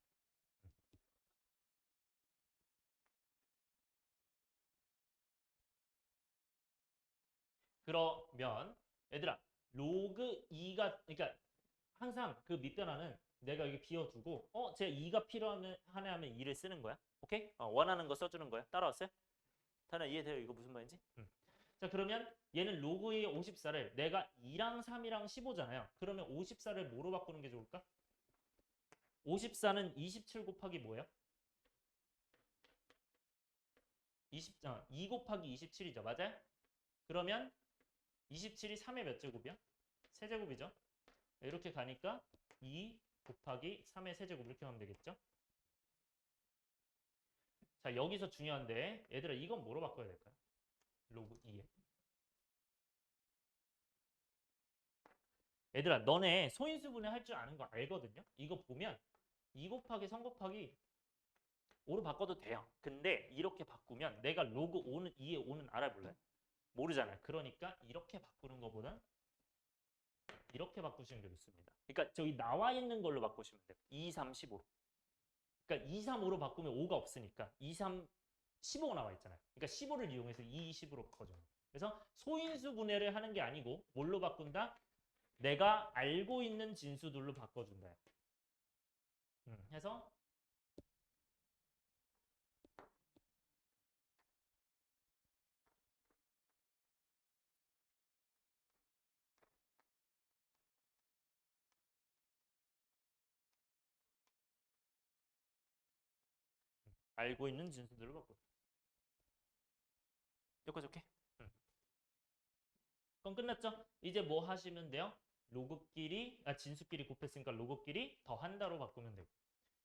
그러면 얘들아 로그 2가 그러니까 항상 그 밑변환은 내가 여기 비워두고 제 2가 필요하네 하면 2를 쓰는 거야. 오케이? 원하는 거 써주는 거야. 따라왔어요? 다나 이해돼요? 이거 무슨 말인지? 자 그러면 얘는 로그의 54를 내가 2랑 3이랑 15잖아요. 그러면 54를 뭐로 바꾸는 게 좋을까? 54는 27 곱하기 뭐예요? 2 곱하기 27이죠. 맞아요? 그러면 27이 3의 몇 제곱이야? 세제곱이죠. 이렇게 가니까 2 곱하기 3의 세제곱 이렇게 하면 되겠죠. 자 여기서 중요한데 얘들아 이건 뭐로 바꿔야 될까요? 로그 2에. 얘들아 너네 소인수분해 할 줄 아는 거 알거든요. 이거 보면 2 곱하기 3 곱하기 5로 바꿔도 돼요. 근데 이렇게 바꾸면 내가 로그 5는 2의 5는 알아 몰라요? 모르잖아요. 그러니까 이렇게 바꾸는 것보다 이렇게 바꾸시는 게 좋습니다. 그러니까 저기 나와 있는 걸로 바꾸시면 돼요. 2, 3, 15로. 그러니까 2, 3, 5로 바꾸면 5가 없으니까 2, 3, 15가 나와 있잖아요. 그러니까 15를 이용해서 2, 10으로 바꿔줘요. 그래서 소인수 분해를 하는 게 아니고 뭘로 바꾼다? 내가 알고 있는 진수들로 바꿔준다. 해서 알고 있는 진수들로 바꿔. 여기까지 오케이? 그럼 끝났죠? 이제 뭐 하시면 돼요? 로그끼리, 진수끼리 곱했으니까 로그끼리 더한다로 바꾸면 되고.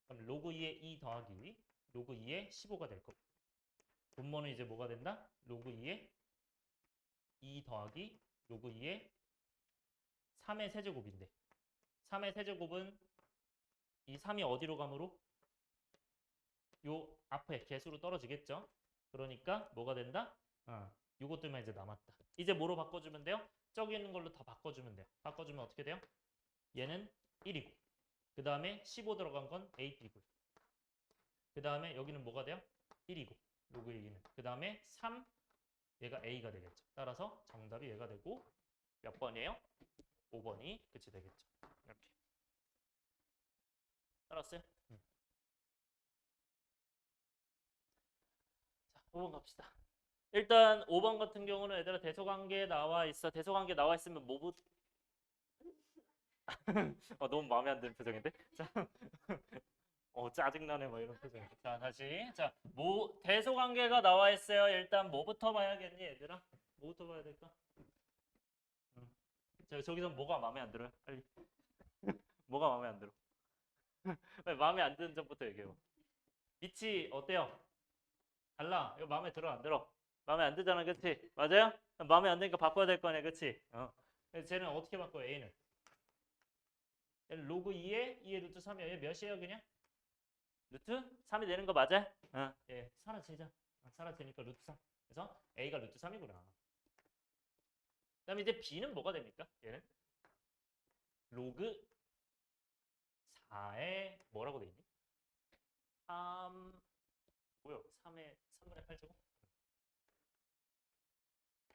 그럼 로그 2의 2 더하기 로그 2의 15가 될 거고. 분모는 이제 뭐가 된다? 로그 2의 2 더하기 로그 2의 3의 세제곱인데 3의 세제곱은 이 3이 어디로 가므로? 요 앞에 개수로 떨어지겠죠? 그러니까 뭐가 된다? 요것들만 이제 남았다. 이제 뭐로 바꿔주면 돼요? 저기 있는 걸로 다 바꿔주면 돼요. 바꿔주면 어떻게 돼요? 얘는 1이고 그 다음에 15 들어간 건 AB고 그 다음에 여기는 뭐가 돼요? 1이고 로그 1은 그 다음에 3 얘가 A가 되겠죠. 따라서 정답이 얘가 되고 몇 번이에요? 5번이 그치 되겠죠. 이렇게 따라왔어요? 자 5번 갑시다. 일단 5번 같은 경우는 얘들아 대소관계 나와 있어. 대소관계 나와 있으면 뭐부터 너무 마음에 안 드는 표정인데? 자, 짜증나네 뭐 이런 표정. 자, 다시. 자, 대소관계가 나와 있어요. 일단 뭐부터 봐야겠니, 얘들아? 뭐부터 봐야 될까? 자, 저기서 뭐가 마음에 안 들어요? 빨리. 뭐가 마음에 안 들어? 빨리 마음에 안 드는 점부터 얘기해봐. 밑이 어때요? 달라. 이거 마음에 들어, 안 들어? 마음에 안 들잖아, 그치? 맞아요? 마음에 안 드니까 바꿔야 될 거 아니야, 그치? 그래서 쟤는 어떻게 바꿔요, A는? 얘는 로그 2에 루트 3이야. 얘 몇이에요, 그냥? 루트 3이 되는 거 맞아? 예, 사라지자. 사라지니까 루트 3. 그래서 A가 루트 3이구나. 그다음에 이제 B는 뭐가 됩니까? 얘는 로그 4에 뭐라고 돼 있니? 3 뭐요? 3의 3분의 8제곱?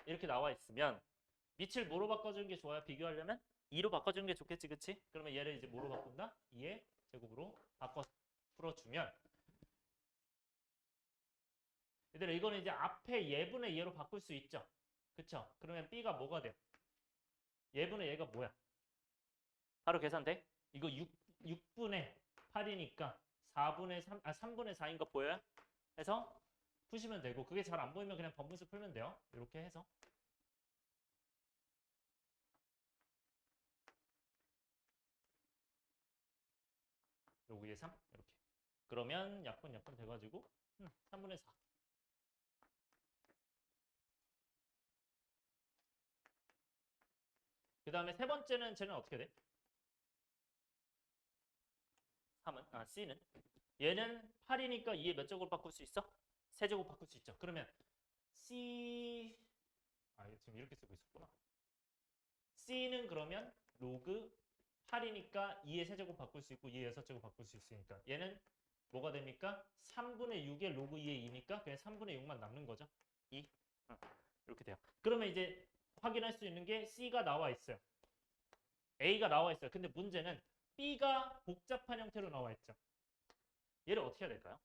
이렇게 나와 있으면 밑을 뭐로 바꿔주는 게 좋아요? 비교하려면 2로 바꿔주는 게 좋겠지, 그치? 그러면 얘를 이제 뭐로 바꾼다? 2의 제곱으로 바꿔 풀어주면 얘들아 이거는 이제 앞에 예분의 예로 바꿀 수 있죠? 그쵸? 그러면 B가 뭐가 돼요? 예분의 예가 뭐야? 바로 계산돼? 이거 6분의 8이니까 4분의 3, 3분의 4인 거 보여요? 해서 푸시면 되고 그게 잘 안 보이면 그냥 번분수 풀면 돼요. 이렇게 해서 요거 4개 3 이렇게. 그러면 약분 돼가지고 3분의 4. 그 다음에 세 번째는 쟤는 어떻게 돼? 3은 C는 얘는 8이니까 2의 몇 제곱 바꿀 수 있어? 세제곱 바꿀 수 있죠. 그러면 C 지금 이렇게 쓰고 있었구나. C는 그러면 로그 8이니까 2의 세제곱 바꿀 수 있고 2의 6제곱 바꿀 수 있으니까 얘는 뭐가 됩니까? 3분의 6의 로그 2의 2니까 그냥 3분의 6만 남는 거죠. 2. 이렇게 돼요. 그러면 이제 확인할 수 있는 게 C가 나와 있어요. A가 나와 있어요. 근데 문제는 B가 복잡한 형태로 나와 있죠. 얘를 어떻게 해야 될까요?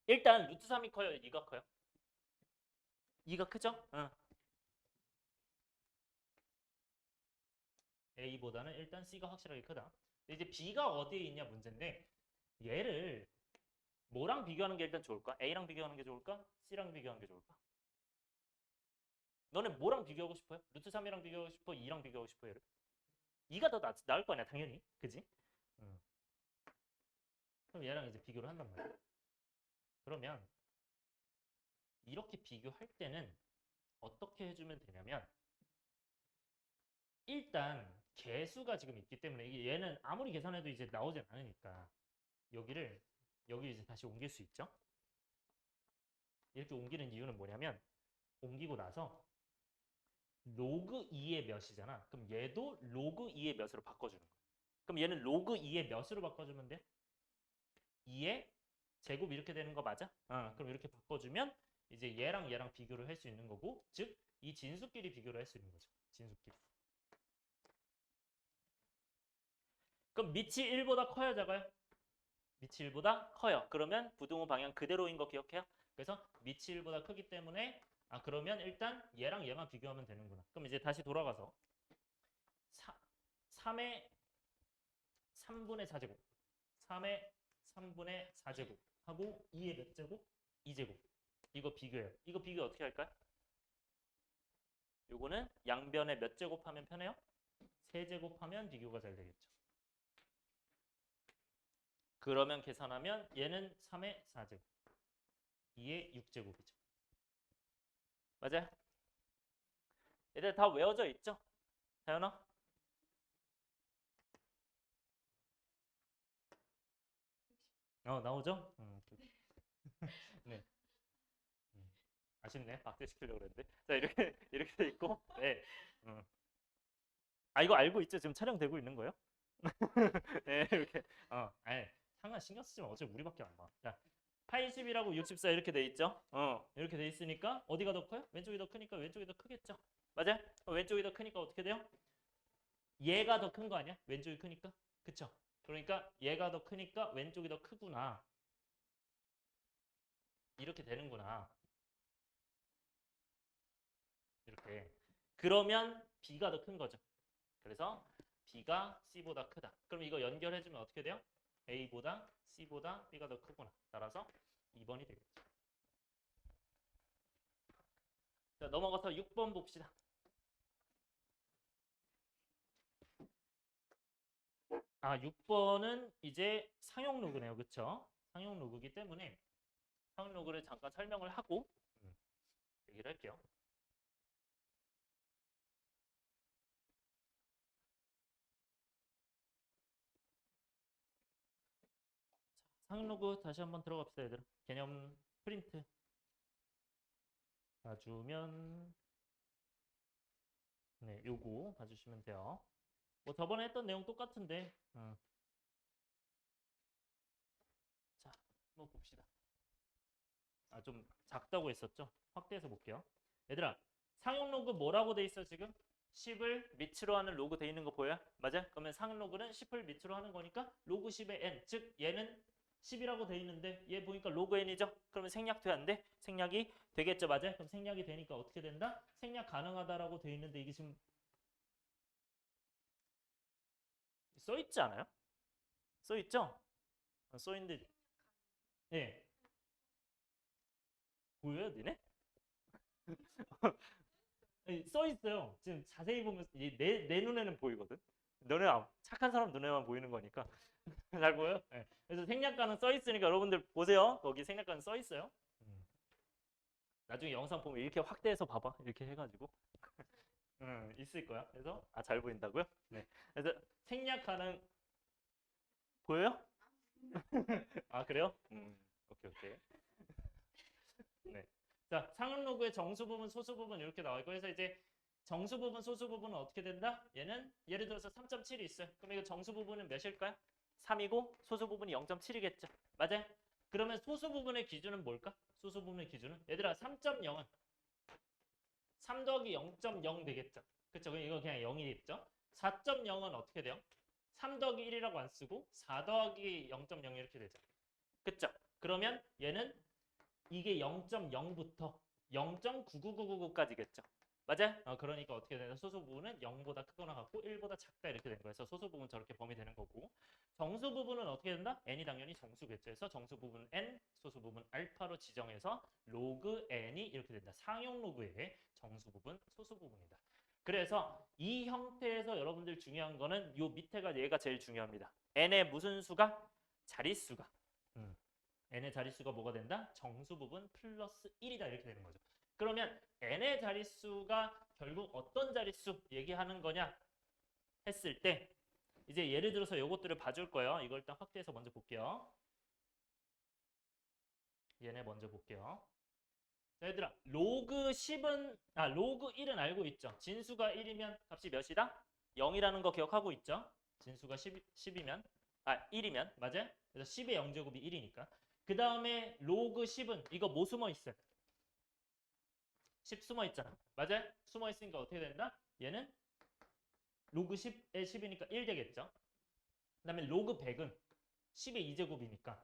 일단 루트 3이 커요? 2가 커요? 2가 크죠? A보다는 일단 C가 확실하게 크다. 이제 B가 어디에 있냐 문제인데 얘를 뭐랑 비교하는 게 일단 좋을까? A랑 비교하는 게 좋을까? C랑 비교하는 게 좋을까? 너네 뭐랑 비교하고 싶어요? 루트 3이랑 비교하고 싶어? 2랑 비교하고 싶어? 얘를? 2가 더 나을 거 아니야 당연히. 그지? 그럼 얘랑 이제 비교를 한단 말이야. 그러면 이렇게 비교할 때는 어떻게 해주면 되냐면 일단 개수가 지금 있기 때문에 이게 얘는 아무리 계산해도 이제 나오진 않으니까 여기를 여기 이제 다시 옮길 수 있죠. 이렇게 옮기는 이유는 뭐냐면 옮기고 나서 로그 2의 몇이잖아. 그럼 얘도 로그 2의 몇으로 바꿔주는 거야. 그럼 얘는 로그 2의 몇으로 바꿔주면 돼? 2의 제곱 이렇게 되는 거 맞아? 그럼 이렇게 바꿔주면 이제 얘랑 비교를 할 수 있는 거고 즉 이 진수끼리 비교를 할 수 있는 거죠. 진수끼리. 그럼 밑이 1보다 커요 작아요? 밑이 1보다 커요. 그러면 부등호 방향 그대로인 거 기억해요? 그래서 밑이 1보다 크기 때문에 그러면 일단 얘랑 얘만 비교하면 되는구나. 그럼 이제 다시 돌아가서 3의 3분의 4제곱 3의 3분의 4제곱 하고 2의 몇 제곱? 2제곱. 이거 비교해요. 이거 비교 어떻게 할까요? 요거는 양변에 몇 제곱하면 편해요? 3제곱하면 비교가 잘 되겠죠. 그러면 계산하면 얘는 3의 4제곱 2의 6제곱이죠. 맞아요? 얘들 다 외워져 있죠? 다현아? 나오죠? 네. 아쉽네. 박제시키려고 그랬는데. 자, 이렇게 이렇게 돼 있고. 네. 이거 알고 있죠? 지금 촬영되고 있는 거예요? 네, 이렇게. 아니, 상관 신경 쓰지 마. 어차피 우리밖에 안 봐. 자, 80이라고 64 이렇게 돼 있죠? 이렇게 돼 있으니까 어디가 더 커요? 왼쪽이 더 크니까 왼쪽이 더 크겠죠? 맞아요? 왼쪽이 더 크니까 어떻게 돼요? 얘가 더 큰 거 아니야? 왼쪽이 크니까? 그쵸? 그러니까 얘가 더 크니까 왼쪽이 더 크구나. 이렇게 되는구나. 이렇게. 그러면 B가 더 큰 거죠. 그래서 B가 C보다 크다. 그럼 이거 연결해주면 어떻게 돼요? A보다 C보다 B가 더 크구나. 따라서 2번이 되겠죠. 자, 넘어가서 6번 봅시다. 6번은 이제 상용 로그네요. 그쵸? 상용 로그이기 때문에 상용 로그를 잠깐 설명을 하고 얘기를 할게요. 상용 로그 다시 한번 들어갑시다, 얘들아. 개념 프린트 봐주면 네, 요거 봐주시면 돼요. 뭐 저번에 했던 내용 똑같은데 자, 한번 봅시다. 좀 작다고 했었죠? 확대해서 볼게요. 얘들아, 상용 로그 뭐라고 돼 있어 지금? 10을 밑으로 하는 로그 돼 있는 거 보여요? 맞아? 그러면 상용 로그는 10을 밑으로 하는 거니까 로그 10의 n, 즉 얘는 10이라고 돼 있는데 얘 보니까 로그 n이죠? 그러면 생략돼 안 돼? 생략이 되겠죠? 맞아? 그럼 생략이 되니까 어떻게 된다? 생략 가능하다라고 돼 있는데 이게 지금 써 있지 않아요? 써 있죠? 써 있는데 예. 보여요, 니네? 써 있어요. 지금 자세히 보면 내 눈에는 보이거든. 너네 착한 사람 눈에만 보이는 거니까. 잘 보여요? 네. 그래서 생략가는 써 있으니까 여러분들 보세요. 거기 생략가는 써 있어요. 나중에 영상 보면 이렇게 확대해서 봐봐. 이렇게 해가지고 있을 거야. 그래서 잘 보인다고요? 네. 그래서 생략가는 보여요? 그래요? 오케이 오케이. 네. 자, 상응 로그의 정수 부분, 소수 부분 이렇게 나와 있고 그래서 이제 정수 부분, 소수 부분은 어떻게 된다? 얘는 예를 들어서 3.7이 있어요. 그럼 이거 정수 부분은 몇일까요? 3이고 소수 부분이 0.7이겠죠. 맞아요? 그러면 소수 부분의 기준은 뭘까? 소수 부분의 기준은 얘들아 3.0은 3 더하기 0.0 되겠죠. 그쵸? 그럼 이거 그냥 0이겠죠. 4.0은 어떻게 돼요? 3 더하기 1이라고 안 쓰고 4 더하기 0.0 이렇게 되죠. 그쵸? 그러면 얘는 이게 0.0부터 0.99999까지겠죠. 맞아요? 그러니까 어떻게 되냐? 소수 부분은 0보다 크거나 같고 1보다 작다 이렇게 되는 거예요. 그래서 소수 부분 저렇게 범위되는 거고 정수 부분은 어떻게 된다? n이 당연히 정수겠죠. 그래서 정수 부분 n, 소수 부분 알파로 지정해서 로그 n이 이렇게 된다. 상용 로그의 정수 부분, 소수 부분이다. 그래서 이 형태에서 여러분들 중요한 거는 요 밑에가 얘가 제일 중요합니다. n의 무슨 수가? 자릿수가. n의 자릿수가 뭐가 된다? 정수 부분 플러스 1이다 이렇게 되는 거죠. 그러면 n의 자릿수가 결국 어떤 자릿수 얘기하는 거냐 했을 때 이제 예를 들어서 요것들을 봐줄 거예요. 이걸 일단 확대해서 먼저 볼게요. 얘네 먼저 볼게요. 자, 얘들아 로그 10은 로그 1은 알고 있죠. 진수가 1이면 값이 몇이다? 0이라는 거 기억하고 있죠. 진수가 10이면 1이면 맞아요? 그래서 10의 0제곱이 1이니까. 그 다음에 로그 10은 이거 뭐 숨어 있어요? 10 숨어 있잖아. 맞아요? 숨어 있으니까 어떻게 된다? 얘는 로그 10에 10이니까 1 되겠죠. 그 다음에 로그 100은 10의 2제곱이니까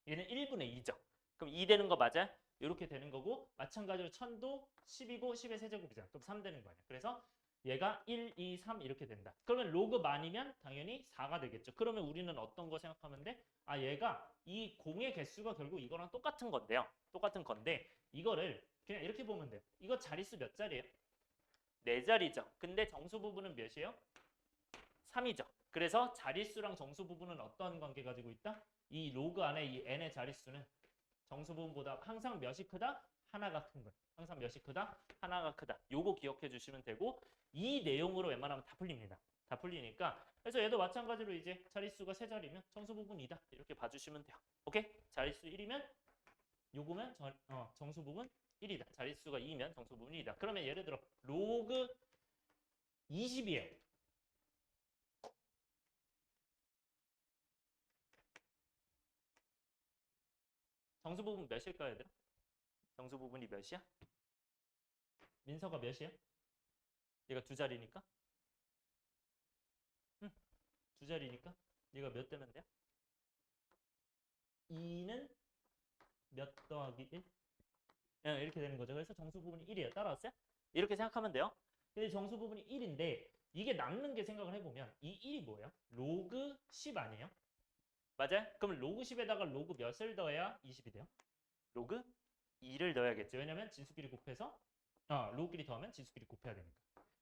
얘는 1분의 2죠. 그럼 2 되는 거 맞아요? 이렇게 되는 거고 마찬가지로 1000도 10이고 10의 세제곱이잖아. 그럼 3 되는 거 아니야. 그래서 얘가 1, 2, 3 이렇게 된다. 그러면 로그 만이면 당연히 4가 되겠죠. 그러면 우리는 어떤 거 생각하면 돼? 얘가 이 공의 개수가 결국 이거랑 똑같은 건데요. 똑같은 건데 이거를 그냥 이렇게 보면 돼요. 이거 자릿수 몇 자리예요? 4자리죠. 근데 정수 부분은 몇이에요? 3이죠. 그래서 자릿수랑 정수 부분은 어떤 관계 가지고 있다? 이 로그 안에 이 n의 자릿수는 정수 부분보다 항상 몇이 크다? 하나가 큰 거예요. 항상 몇이 크다? 하나가 크다. 요거 기억해 주시면 되고 이 내용으로 웬만하면 다 풀립니다. 다 풀리니까 그래서 얘도 마찬가지로 이제 자릿수가 3자리면 정수 부분 2다. 이렇게 봐주시면 돼요. 오케이? 자릿수 1이면 요거면 정수 부분 1이다. 자릿수가 2면 정수 부분 2이다. 그러면 예를 들어 로그 20이에요. 정수 부분 몇일까요, 얘들아? 정수 부분이 몇이야? 민서가 몇이야? 얘가 2자리니까? 응, 2자리니까? 얘가 몇 되면 돼요? 2는 몇 더하기 1? 이렇게 되는 거죠. 그래서 정수 부분이 1이에요. 따라왔어요? 이렇게 생각하면 돼요. 근데 정수 부분이 1인데 이게 남는 게 생각을 해보면 이 1이 뭐예요? 로그 10 아니에요? 맞아요? 그럼 로그 10에다가 로그 몇을 더해야 20이 돼요? 로그 2를 넣어야겠죠. 왜냐면 진수끼리 곱해서 로그끼리 더하면 진수끼리 곱해야 되니까.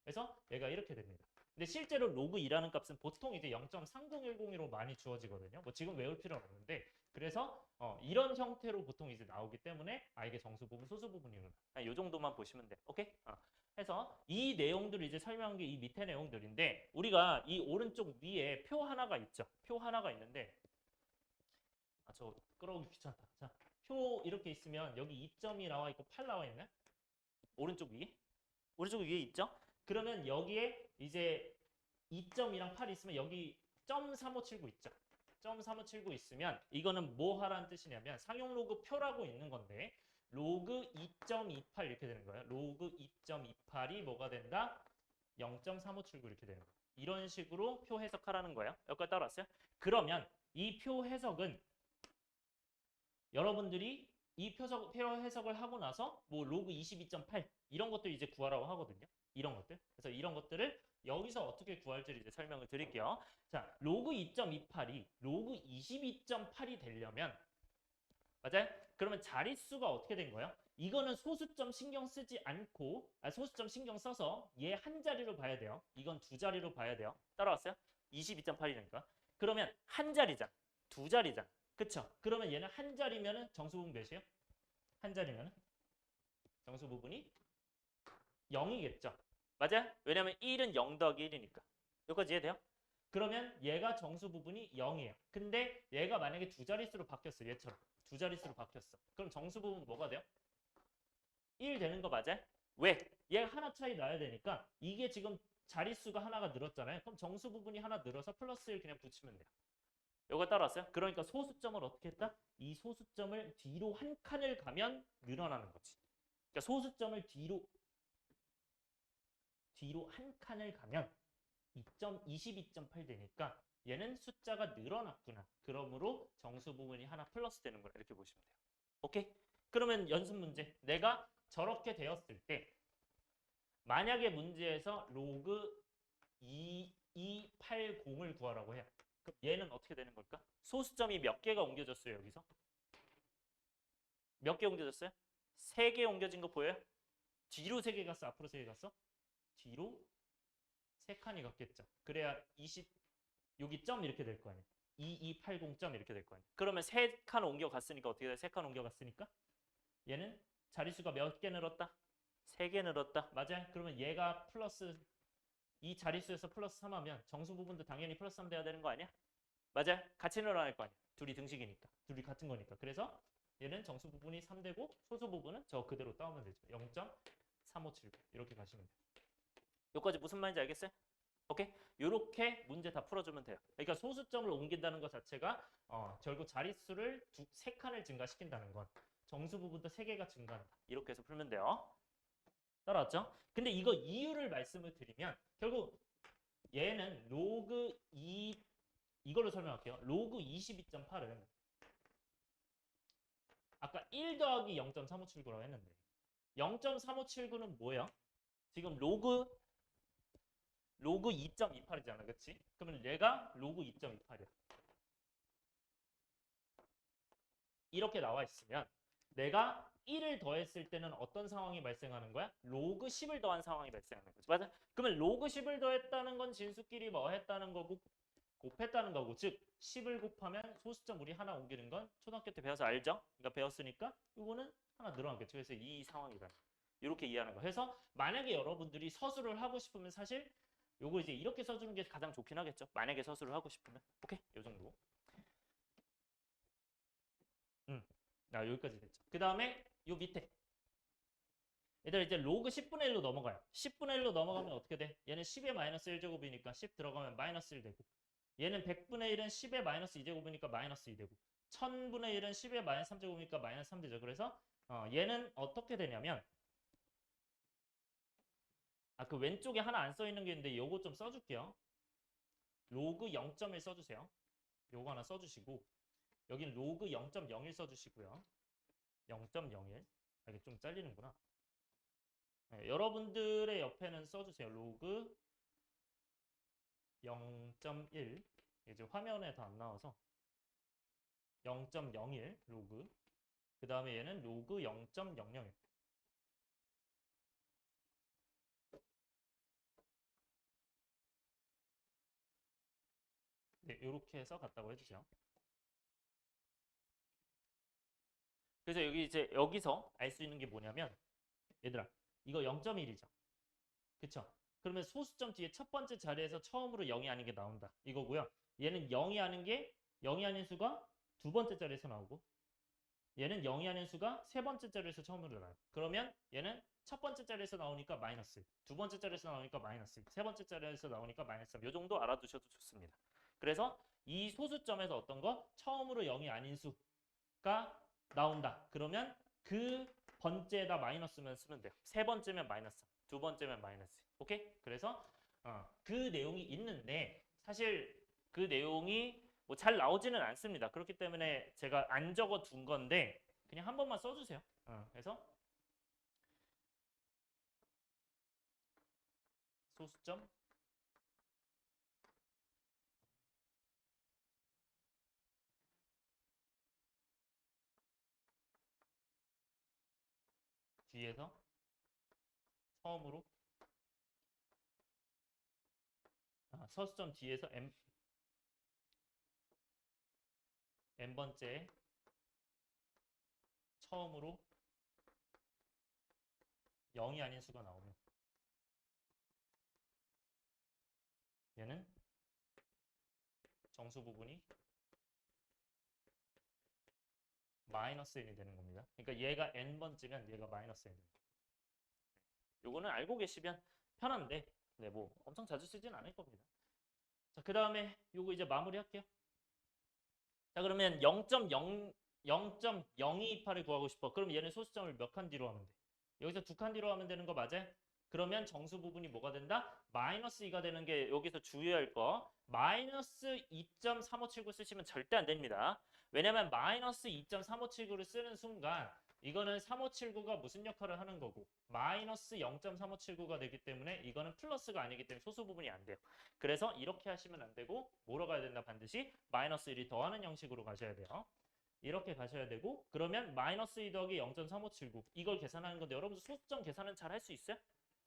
그래서 얘가 이렇게 됩니다. 근데 실제로 로그 2라는 값은 보통 이제 0.30102로 많이 주어지거든요. 뭐 지금 외울 필요는 없는데 그래서 이런 형태로 보통 이제 나오기 때문에 이게 정수 부분, 소수 부분이구나. 이 정도만 보시면 돼. 오케이? 해서 이 내용들을 이제 설명한 게 이 밑에 내용들인데 우리가 이 오른쪽 위에 표 하나가 있죠. 표 하나가 있는데 저 끌어오기 귀찮다. 자, 표 이렇게 있으면 여기 2점이 나와 있고 8 나와 있네. 오른쪽 위에? 오른쪽 위에 있죠? 그러면 여기에 이제 2점이랑 8이 있으면 여기 .3579 있죠? .3579 있으면 이거는 뭐 하라는 뜻이냐면 상용 로그 표라고 있는 건데 로그 2.28 이렇게 되는 거예요. 로그 2.28이 뭐가 된다? 0.3579 이렇게 되는 거예요. 이런 식으로 표 해석하라는 거예요. 여기까지 따라왔어요? 그러면 이 표 해석은 여러분들이 이 표 해석을 하고 나서 뭐 로그 22.8 이런 것들 이제 구하라고 하거든요. 이런 것들. 그래서 이런 것들을 여기서 어떻게 구할지를 이제 설명을 드릴게요. 자, 로그 2.28이 로그 22.8이 되려면 맞아요? 그러면 자릿수가 어떻게 된 거예요? 이거는 소수점 신경 쓰지 않고 소수점 신경 써서 얘 한 자리로 봐야 돼요. 이건 2자리로 봐야 돼요. 따라왔어요? 22.8이니까. 그러면 한 자리잖아. 두 자리잖아. 그쵸? 그러면 얘는 한 자리면은 정수 부분 몇이에요? 한 자리면은 정수 부분이 0이겠죠. 맞아요? 왜냐면 1은 0 더하기 1이니까. 여기까지 이해돼요? 그러면 얘가 정수 부분이 0이에요. 근데 얘가 만약에 두 자릿수로 바뀌었어. 얘처럼. 두 자릿수로 바뀌었어. 그럼 정수 부분 뭐가 돼요? 1 되는 거 맞아요? 왜? 얘가 하나 차이 나야 되니까 이게 지금 자릿수가 하나가 늘었잖아요. 그럼 정수 부분이 하나 늘어서 플러스 1 그냥 붙이면 돼요. 요거 따라왔어요? 그러니까 소수점을 어떻게 했다? 이 소수점을 뒤로 한 칸을 가면 늘어나는 거지. 그러니까 소수점을 뒤로 한 칸을 가면 22.8 되니까 얘는 숫자가 늘어났구나. 그러므로 정수 부분이 하나 플러스 되는구나. 이렇게 보시면 돼요. 오케이? 그러면 연습 문제. 내가 저렇게 되었을 때 만약에 문제에서 로그 2280을 구하라고 해요. 그럼 얘는 어떻게 되는 걸까? 소수점이 몇 개가 옮겨졌어요, 여기서? 몇 개 옮겨졌어요? 3개 옮겨진 거 보여요? 뒤로 3개 갔어? 앞으로 3개 갔어? 뒤로 3칸이 갔겠죠. 그래야 20, 여기 점 이렇게 될 거 아니야. 2280점 이렇게 될 거 아니야. 그러면 3칸 옮겨갔으니까 어떻게 돼? 3칸 옮겨갔으니까 얘는 자릿수가 몇 개 늘었다? 3개 늘었다. 맞아요? 그러면 얘가 플러스 이 자릿수에서 플러스 3 하면 정수 부분도 당연히 플러스 3 돼야 되는 거 아니야? 맞아요? 같이 늘어날 거 아니야. 둘이 등식이니까. 둘이 같은 거니까. 그래서 얘는 정수 부분이 3 되고 소수 부분은 저 그대로 따오면 되죠. 0.3579 이렇게 가시면 돼요. 여기까지 무슨 말인지 알겠어요? 오케이? 이렇게 문제 다 풀어주면 돼요. 그러니까 소수점을 옮긴다는 것 자체가 결국 자릿수를 3칸을 증가시킨다는 건 정수 부분도 3개가 증가한다. 이렇게 해서 풀면 돼요. 따라왔죠? 근데 이거 이유를 말씀을 드리면 결국 얘는 로그 2 이걸로 설명할게요. 로그 22.8은 아까 1 더하기 0.3579라고 했는데 0.3579는 뭐예요? 지금 로그 2.28이잖아. 그치? 그러면 얘가 로그 2.28이야. 이렇게 나와 있으면 내가 1을 더했을 때는 어떤 상황이 발생하는 거야? 로그 10을 더한 상황이 발생하는 거지. 맞아? 그러면 로그 10을 더했다는 건 진수끼리 뭐 했다는 거고 곱했다는 거고 즉 10을 곱하면 소수점 우리 하나 옮기는 건 초등학교 때 배워서 알죠? 그러니까 배웠으니까 이거는 하나 늘어나겠죠. 그래서 이 상황이다. 이렇게 이해하는 거. 그래서 만약에 여러분들이 서술을 하고 싶으면 사실 요거 이제 이렇게 써주는 게 가장 좋긴 하겠죠. 만약에 서술을 하고 싶으면. 오케이? 요 정도. 여기까지 됐죠. 그 다음에 요 밑에. 얘들 이제 로그 10분의 1로 넘어가요. 10분의 1로 넘어가면 어떻게 돼? 얘는 10의 마이너스 1제곱이니까 10 들어가면 마이너스 1 되고 얘는 100분의 1은 10의 마이너스 2제곱이니까 마이너스 2 되고 1000분의 1은 10의 마이너스 3제곱이니까 마이너스 3 되죠. 그래서 얘는 어떻게 되냐면 그 왼쪽에 하나 안 써 있는 게 있는데 요거 좀 써줄게요. 로그 0.1 써주세요. 요거 하나 써주시고 여긴 로그 0.01 써주시고요. 0.01 이게 좀 잘리는구나. 네, 여러분들의 옆에는 써주세요. 로그 0.1 이제 화면에 다 안 나와서 0.01 로그 그 다음에 얘는 로그 0.00 네, 이렇게 해서 갔다고 해주세요. 그래서 여기 이제 여기서 알 수 있는 게 뭐냐면 얘들아 이거 0.1이죠. 그쵸? 그러면 소수점 뒤에 첫 번째 자리에서 처음으로 0이 아닌 게 나온다. 이거고요. 얘는 0이 아닌 게 0이 아닌 수가 두 번째 자리에서 나오고 얘는 0이 아닌 수가 세 번째 자리에서 처음으로 나와요. 그러면 얘는 첫 번째 자리에서 나오니까 마이너스 1, 두 번째 자리에서 나오니까 마이너스 1, 세 번째 자리에서 나오니까 마이너스 3. 이 정도 알아두셔도 좋습니다. 그래서 이 소수점에서 어떤 거? 처음으로 0이 아닌 수가 나온다. 그러면 그 번째에다 마이너스만 쓰면 돼요. 세 번째면 마이너스 3, 두 번째면 마이너스 1. 오케이? 그래서 그 내용이 있는데 사실 그 내용이 뭐 잘 나오지는 않습니다. 그렇기 때문에 제가 안 적어 둔 건데 그냥 한 번만 써주세요. 그래서 소수점 뒤에서 처음으로 서수점 뒤에서 n번째 처음으로 0이 아닌 수가 나오면 얘는 정수 부분이 마이너스 n이 되는 겁니다. 그러니까 얘가 n번째면 얘가 마이너스 n이 됩니다. 요거는 알고 계시면 편한데 네, 뭐 엄청 자주 쓰진 않을 겁니다. 자, 그 다음에 요거 이제 마무리할게요. 자, 그러면 0.028을 구하고 싶어. 그럼 얘는 소수점을 몇 칸 뒤로 하면 돼? 여기서 2칸 뒤로 하면 되는 거 맞아요? 그러면 정수 부분이 뭐가 된다? 마이너스 2가 되는 게 여기서 주의할 거. 마이너스 2.3579 쓰시면 절대 안 됩니다. 왜냐면 마이너스 2.3579를 쓰는 순간 이거는 3579가 무슨 역할을 하는 거고 마이너스 0.3579가 되기 때문에 이거는 플러스가 아니기 때문에 소수 부분이 안 돼요. 그래서 이렇게 하시면 안 되고 뭐로 가야 된다? 반드시 마이너스 1이 더하는 형식으로 가셔야 돼요. 이렇게 가셔야 되고 그러면 마이너스 2 더하기 0.3579 이걸 계산하는 건데 여러분들 소수점 계산은 잘 할 수 있어요?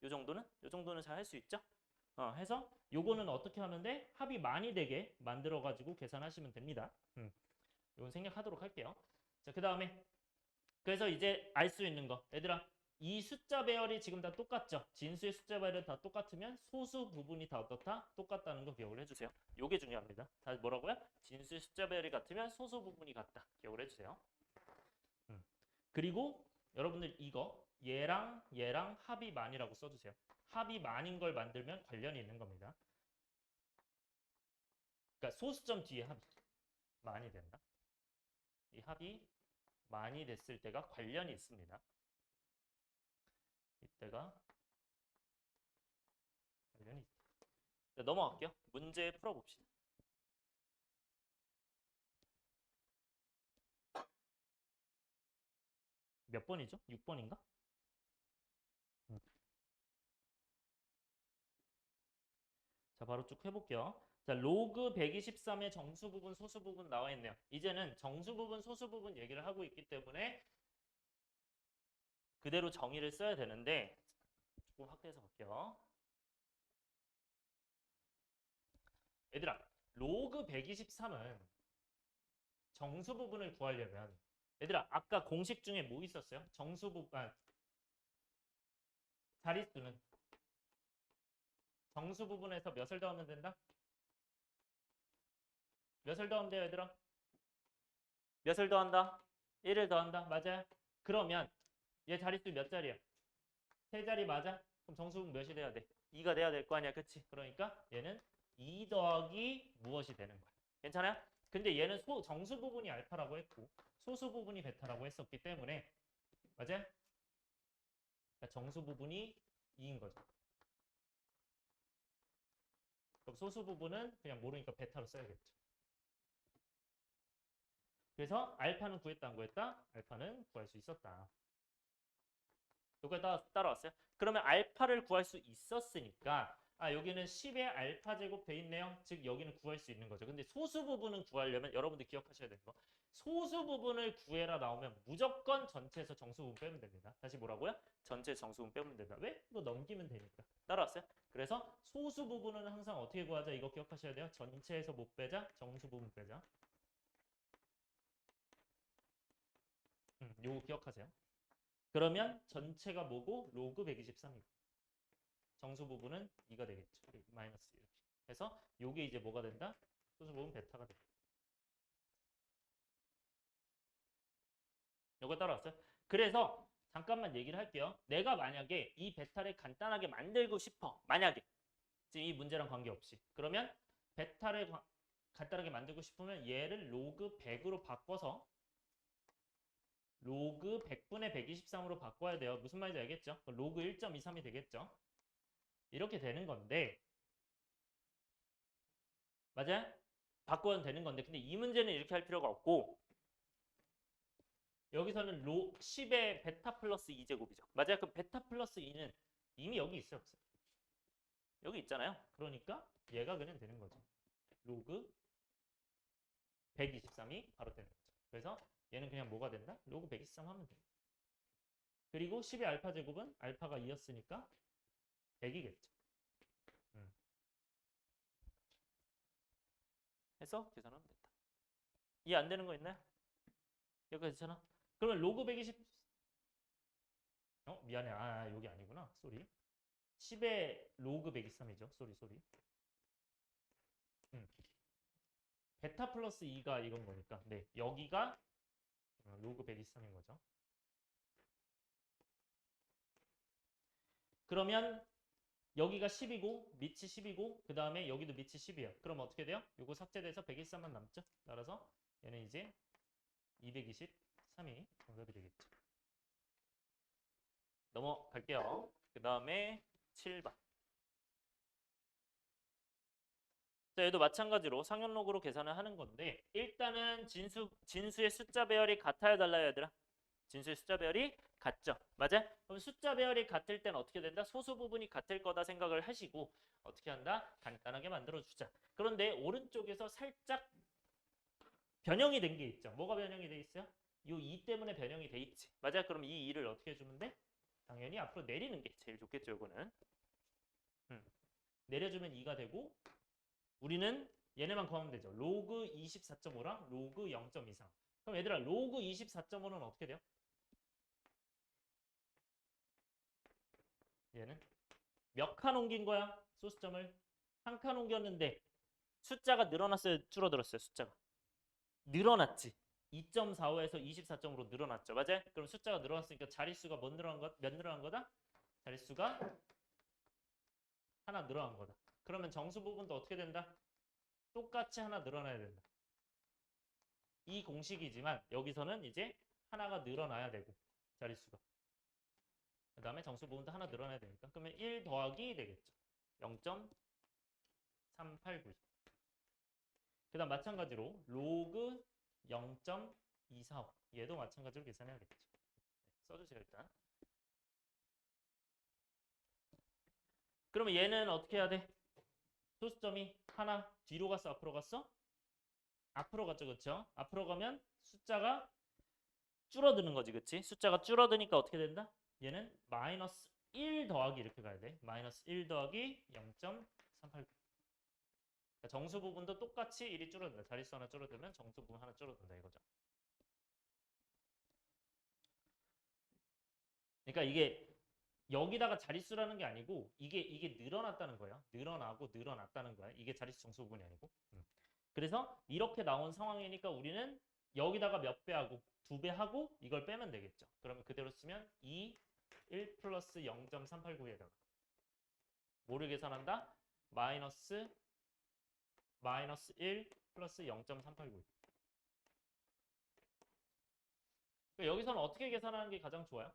요 정도는? 요 정도는 잘 할 수 있죠? 해서 요거는 어떻게 하면 돼? 합이 많이 되게 만들어 가지고 계산하시면 됩니다. 이건 생략하도록 할게요. 자, 그 다음에 그래서 이제 알 수 있는 거 얘들아 이 숫자 배열이 지금 다 똑같죠? 진수의 숫자 배열이 다 똑같으면 소수 부분이 다 어떻다? 똑같다는 거 기억을 해주세요. 요게 중요합니다. 다시 뭐라고요? 진수의 숫자 배열이 같으면 소수 부분이 같다. 기억을 해주세요. 그리고 여러분들 이거 얘랑 얘랑 합이 만이라고 써주세요. 합이 만인 걸 만들면 관련이 있는 겁니다. 그러니까 소수점 뒤에 합이 만이 된다. 이 합이 만이 됐을 때가 관련이 있습니다. 이때가 관련이 있다. 자, 넘어갈게요. 문제 풀어봅시다. 몇 번이죠? 6번인가? 자, 바로 쭉 해볼게요. 자, 로그 123의 정수 부분, 소수 부분 나와 있네요. 이제는 정수 부분, 소수 부분 얘기를 하고 있기 때문에 그대로 정의를 써야 되는데 조금 확대해서 갈게요. 얘들아, 로그 123은 정수 부분을 구하려면 얘들아, 아까 공식 중에 뭐 있었어요? 정수 부분, 자릿수는 정수 부분에서 몇을 더하면 된다? 몇을 더하면 돼요, 얘들아? 몇을 더한다? 1을 더한다. 맞아요? 그러면 얘 자릿수 몇 자리야? 세 자리 맞아? 그럼 정수분 몇이 돼야 돼? 2가 돼야 될 거 아니야. 그치? 그러니까 얘는 2 더하기 무엇이 되는 거야. 괜찮아요? 근데 얘는 정수 부분이 알파라고 했고 소수 부분이 베타라고 했었기 때문에 맞아요? 그러니까 정수 부분이 2인 거죠. 그럼 소수 부분은 그냥 모르니까 베타로 써야겠죠. 그래서 알파는 구했다 안 구했다? 알파는 구할 수 있었다. 여기까지 따라왔어요? 그러면 알파를 구할 수 있었으니까 여기는 10의 알파 제곱 돼 있네요. 즉 여기는 구할 수 있는 거죠. 근데 소수 부분은 구하려면 여러분들 기억하셔야 되는 거 소수 부분을 구해라 나오면 무조건 전체에서 정수 부분 빼면 됩니다. 다시 뭐라고요? 전체 정수 부분 빼면 된다. 왜? 이거 넘기면 되니까. 따라왔어요? 그래서 소수 부분은 항상 어떻게 구하자 이거 기억하셔야 돼요. 전체에서 못 빼자 정수 부분 빼자. 요거 기억하세요. 그러면 전체가 뭐고? 로그 123이고 정수 부분은 2가 되겠죠. 마이너스 이렇게. 그래서 요게 이제 뭐가 된다? 소수 부분 베타가 된다. 요거 따라왔어요? 그래서 잠깐만 얘기를 할게요. 내가 만약에 이 베타를 간단하게 만들고 싶어. 만약에 지금 이 문제랑 관계없이. 그러면 베타를 간단하게 만들고 싶으면 얘를 로그 100으로 바꿔서 로그 100분의 123으로 바꿔야 돼요. 무슨 말인지 알겠죠? 로그 1.23이 되겠죠? 이렇게 되는 건데 맞아요? 바꿔도 되는 건데 근데 이 문제는 이렇게 할 필요가 없고 여기서는 10의 베타 플러스 2제곱이죠. 맞아요? 그럼 베타 플러스 2는 이미 여기 있어요. 없어요? 여기 있잖아요. 그러니까 얘가 그냥 되는 거죠. 로그 123이 바로 되는 거죠. 그래서 얘는 그냥 뭐가 된다? 로그 123 하면 돼요. 그리고 10의 알파 제곱은 알파가 2였으니까 100이겠죠. 해서 계산하면 된다. 이해 안 되는 거 있나요? 여기까지 괜찮아? 그러면 로그 120 미안해. 여기 아니구나. 쏘리. 10의 로그 123이죠. 쏘리. 음. 베타 플러스 2가 이건 거니까. 네, 여기가 로그 123인 거죠. 그러면 여기가 10이고 밑이 10이고 그 다음에 여기도 밑이 10이에요. 그럼 어떻게 돼요? 요거 삭제돼서 123만 남죠? 따라서 얘는 이제 223이 정답이 되겠죠. 넘어갈게요. 그 다음에 7번. 자, 얘도 마찬가지로 상현록으로 계산을 하는 건데 일단은 진수의 숫자 배열이 같아야 달라요, 얘들아. 진수의 숫자 배열이 같죠? 맞아? 그럼 숫자 배열이 같을 땐 어떻게 된다? 소수 부분이 같을 거다 생각을 하시고 어떻게 한다? 간단하게 만들어주자. 그런데 오른쪽에서 살짝 변형이 된 게 있죠. 뭐가 변형이 돼 있어요? 요 2 때문에 변형이 돼 있지. 맞아? 그럼 이 2를 어떻게 해주면 돼? 당연히 앞으로 내리는 게 제일 좋겠죠, 이거는. 내려주면 2가 되고 우리는 얘네만 구하면 되죠. 로그 24.5랑 로그 0.23. 그럼 얘들아 로그 24.5는 어떻게 돼요? 얘는 몇 칸 옮긴 거야? 소수점을 한 칸 옮겼는데 숫자가 늘어났어요? 줄어들었어요? 숫자가 늘어났지. 2.45에서 24.5로 늘어났죠. 맞아요? 그럼 숫자가 늘어났으니까 자릿수가 몇 늘어난 거다? 자릿수가 하나 늘어난 거다. 그러면 정수 부분도 어떻게 된다? 똑같이 하나 늘어나야 된다. 이 공식이지만 여기서는 이제 하나가 늘어나야 되고 자릿수가. 그 다음에 정수 부분도 하나 늘어나야 되니까. 그러면 1 더하기 되겠죠. 0.389. 그 다음 마찬가지로 로그 0.245. 얘도 마찬가지로 계산해야겠죠. 네, 써주세요 일단. 그러면 얘는 어떻게 해야 돼? 소수점이 하나 뒤로 갔어? 앞으로 갔어? 앞으로 갔죠. 그쵸? 앞으로 가면 숫자가 줄어드는 거지. 그치? 숫자가 줄어드니까 어떻게 된다? 얘는 마이너스 1 더하기 이렇게 가야 돼. 마이너스 1 더하기 0.389. 그러니까 정수 부분도 똑같이 1이 줄어든다. 자릿수 하나 줄어들면 정수 부분 하나 줄어든다 이거죠. 그러니까 이게 여기다가 자릿수라는 게 아니고 이게 늘어났다는 거예요. 늘어나고 늘어났다는 거야. 이게 자릿수 정수 부분이 아니고. 그래서 이렇게 나온 상황이니까 우리는 여기다가 몇 배 하고 2배 하고 이걸 빼면 되겠죠. 그러면 그대로 쓰면 2, 1 플러스 0.389에다가 뭐를 계산한다? 마이너스 1 플러스 0.389. 그러니까 여기서는 어떻게 계산하는 게 가장 좋아요?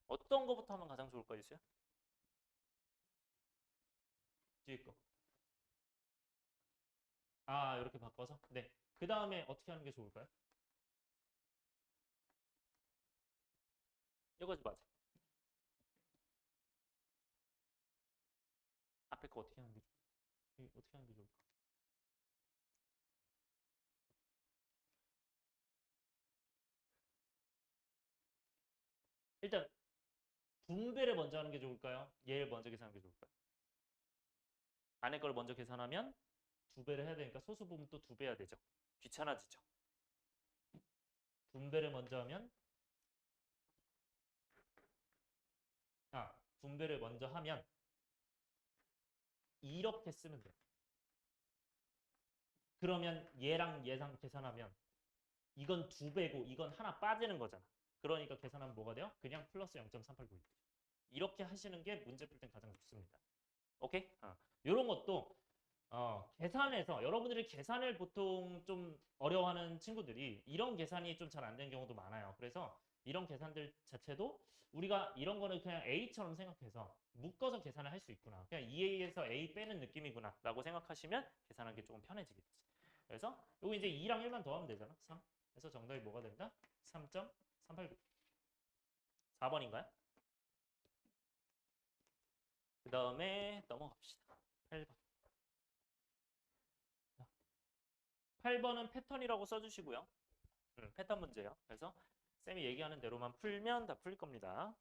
어떤 거부터 하면 가장 좋을까요, 이수야? 뒤에 거. 이렇게 바꿔서? 네. 그 다음에 어떻게 하는 게 좋을까요? 이거지 맞아. 앞에 거 어떻게 하는 게 좋을까? 어떻게 하는 게 좋을까? 일단 분배를 먼저 하는 게 좋을까요? 얘를 먼저 계산하는 게 좋을까요? 안에 걸 먼저 계산하면 2배를 해야 되니까 소수 부분 또 2배 해야 되죠. 귀찮아지죠. 분배를 먼저 하면 분배를 먼저 하면 이렇게 쓰면 돼요. 그러면 얘랑 얘랑 계산하면 이건 2배고 이건 하나 빠지는 거잖아. 그러니까 계산하면 뭐가 돼요? 그냥 플러스 0.389. 이렇게 하시는 게 문제 풀 땐 가장 좋습니다. 오케이? 이런 것도 계산해서 여러분들이 계산을 보통 좀 어려워하는 친구들이 이런 계산이 좀 잘 안 되는 경우도 많아요. 그래서 이런 계산들 자체도 우리가 이런 거는 그냥 A처럼 생각해서 묶어서 계산을 할 수 있구나. 그냥 2A에서 A 빼는 느낌이구나 라고 생각하시면 계산하기 조금 편해지겠지. 그래서 이거 이제 2랑 1만 더하면 되잖아. 3. 그래서 정답이 뭐가 된다? 3.389. 4번인가요? 그 다음에 넘어갑시다. 8번. 8번은 패턴이라고 써주시고요. 패턴 문제예요. 그래서 쌤이 얘기하는 대로만 풀면 다 풀릴 겁니다.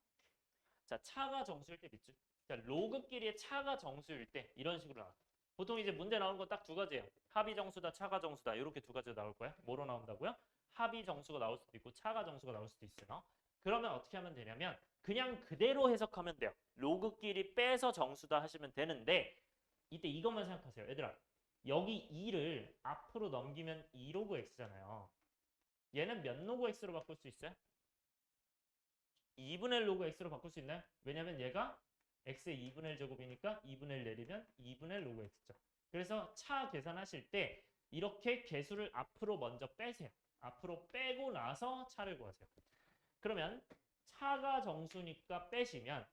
자, 차가 정수일 때 밑줄. 자, 로그끼리의 차가 정수일 때 이런 식으로 나와. 보통 이제 문제 나오는 거 딱 두 가지예요. 합의 정수다, 차가 정수다. 이렇게 두 가지가 나올 거야. 뭐로 나온다고요? 합의 정수가 나올 수도 있고 차가 정수가 나올 수도 있어요. 그러면 어떻게 하면 되냐면 그냥 그대로 해석하면 돼요. 로그끼리 빼서 정수다 하시면 되는데 이때 이것만 생각하세요. 얘들아. 여기 2를 앞으로 넘기면 2로그 x잖아요. 얘는 몇 로그 x로 바꿀 수 있어요? 2분의 1 로그 x로 바꿀 수 있나요? 왜냐면 얘가 x의 2분의 1 제곱이니까 2분의 1 내리면 2분의 1 로그 x죠. 그래서 차 계산하실 때 이렇게 개수를 앞으로 먼저 빼세요. 앞으로 빼고 나서 차를 구하세요. 그러면 차가 정수니까 빼시면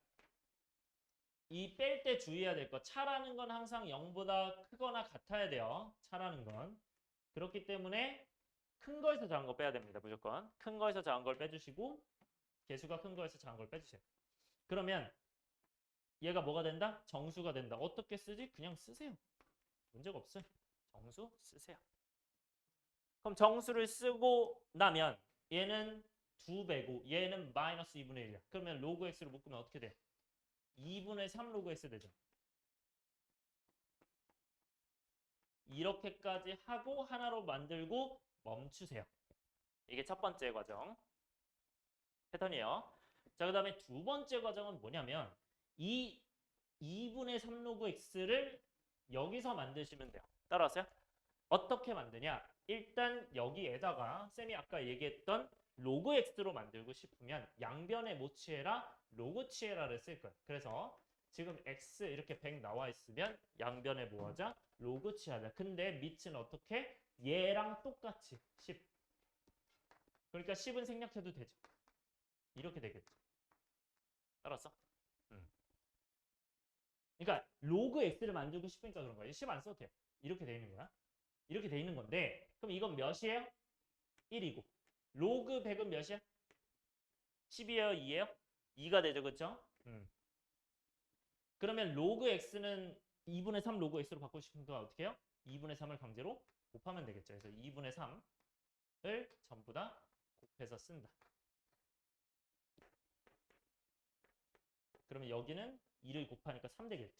이 뺄 때 주의해야 될 거 차라는 건 항상 0보다 크거나 같아야 돼요. 차라는 건. 그렇기 때문에 큰 거에서 작은 거 빼야 됩니다. 무조건. 큰 거에서 작은 걸 빼주시고 개수가 큰 거에서 작은 걸 빼주세요. 그러면 얘가 뭐가 된다? 정수가 된다. 어떻게 쓰지? 그냥 쓰세요. 문제가 없어요. 정수 쓰세요. 그럼 정수를 쓰고 나면 얘는 2배고 얘는 마이너스 2분의 1이야. 그러면 로그 x로 묶으면 어떻게 돼? 2분의 3 로그 x 되죠. 이렇게까지 하고 하나로 만들고 멈추세요. 이게 첫 번째 과정 패턴이에요. 자, 그 다음에 두 번째 과정은 뭐냐면 이 2분의 3 로그 x를 여기서 만드시면 돼요. 따라하세요. 어떻게 만드냐? 일단 여기에다가 쌤이 아까 얘기했던 로그 x로 만들고 싶으면 양변에 뭐 취해라? 로그 취해라를 쓸 거예요. 그래서 지금 x 이렇게 100 나와 있으면 양변에 뭐 하자? 로그 취하자. 근데 밑은 어떻게? 얘랑 똑같이 10. 그러니까 10은 생략해도 되죠. 이렇게 되겠죠. 알았어? 그러니까 로그 x를 만들고 싶으니까 그런 거야. 10 안 써도 돼. 이렇게 돼 있는 거야. 이렇게 돼 있는 건데 그럼 이건 몇이에요? 1이고 로그 100은 몇이야? 10이에요? 2예요? 2가 되죠. 그렇죠? 그러면 로그 x는 2분의 3 로그 x로 바꾸고 싶으니까 어떻게 해요? 2분의 3을 강제로 곱하면 되겠죠. 그래서 2분의 3을 전부 다 곱해서 쓴다. 그러면 여기는 2를 곱하니까 3 되겠죠.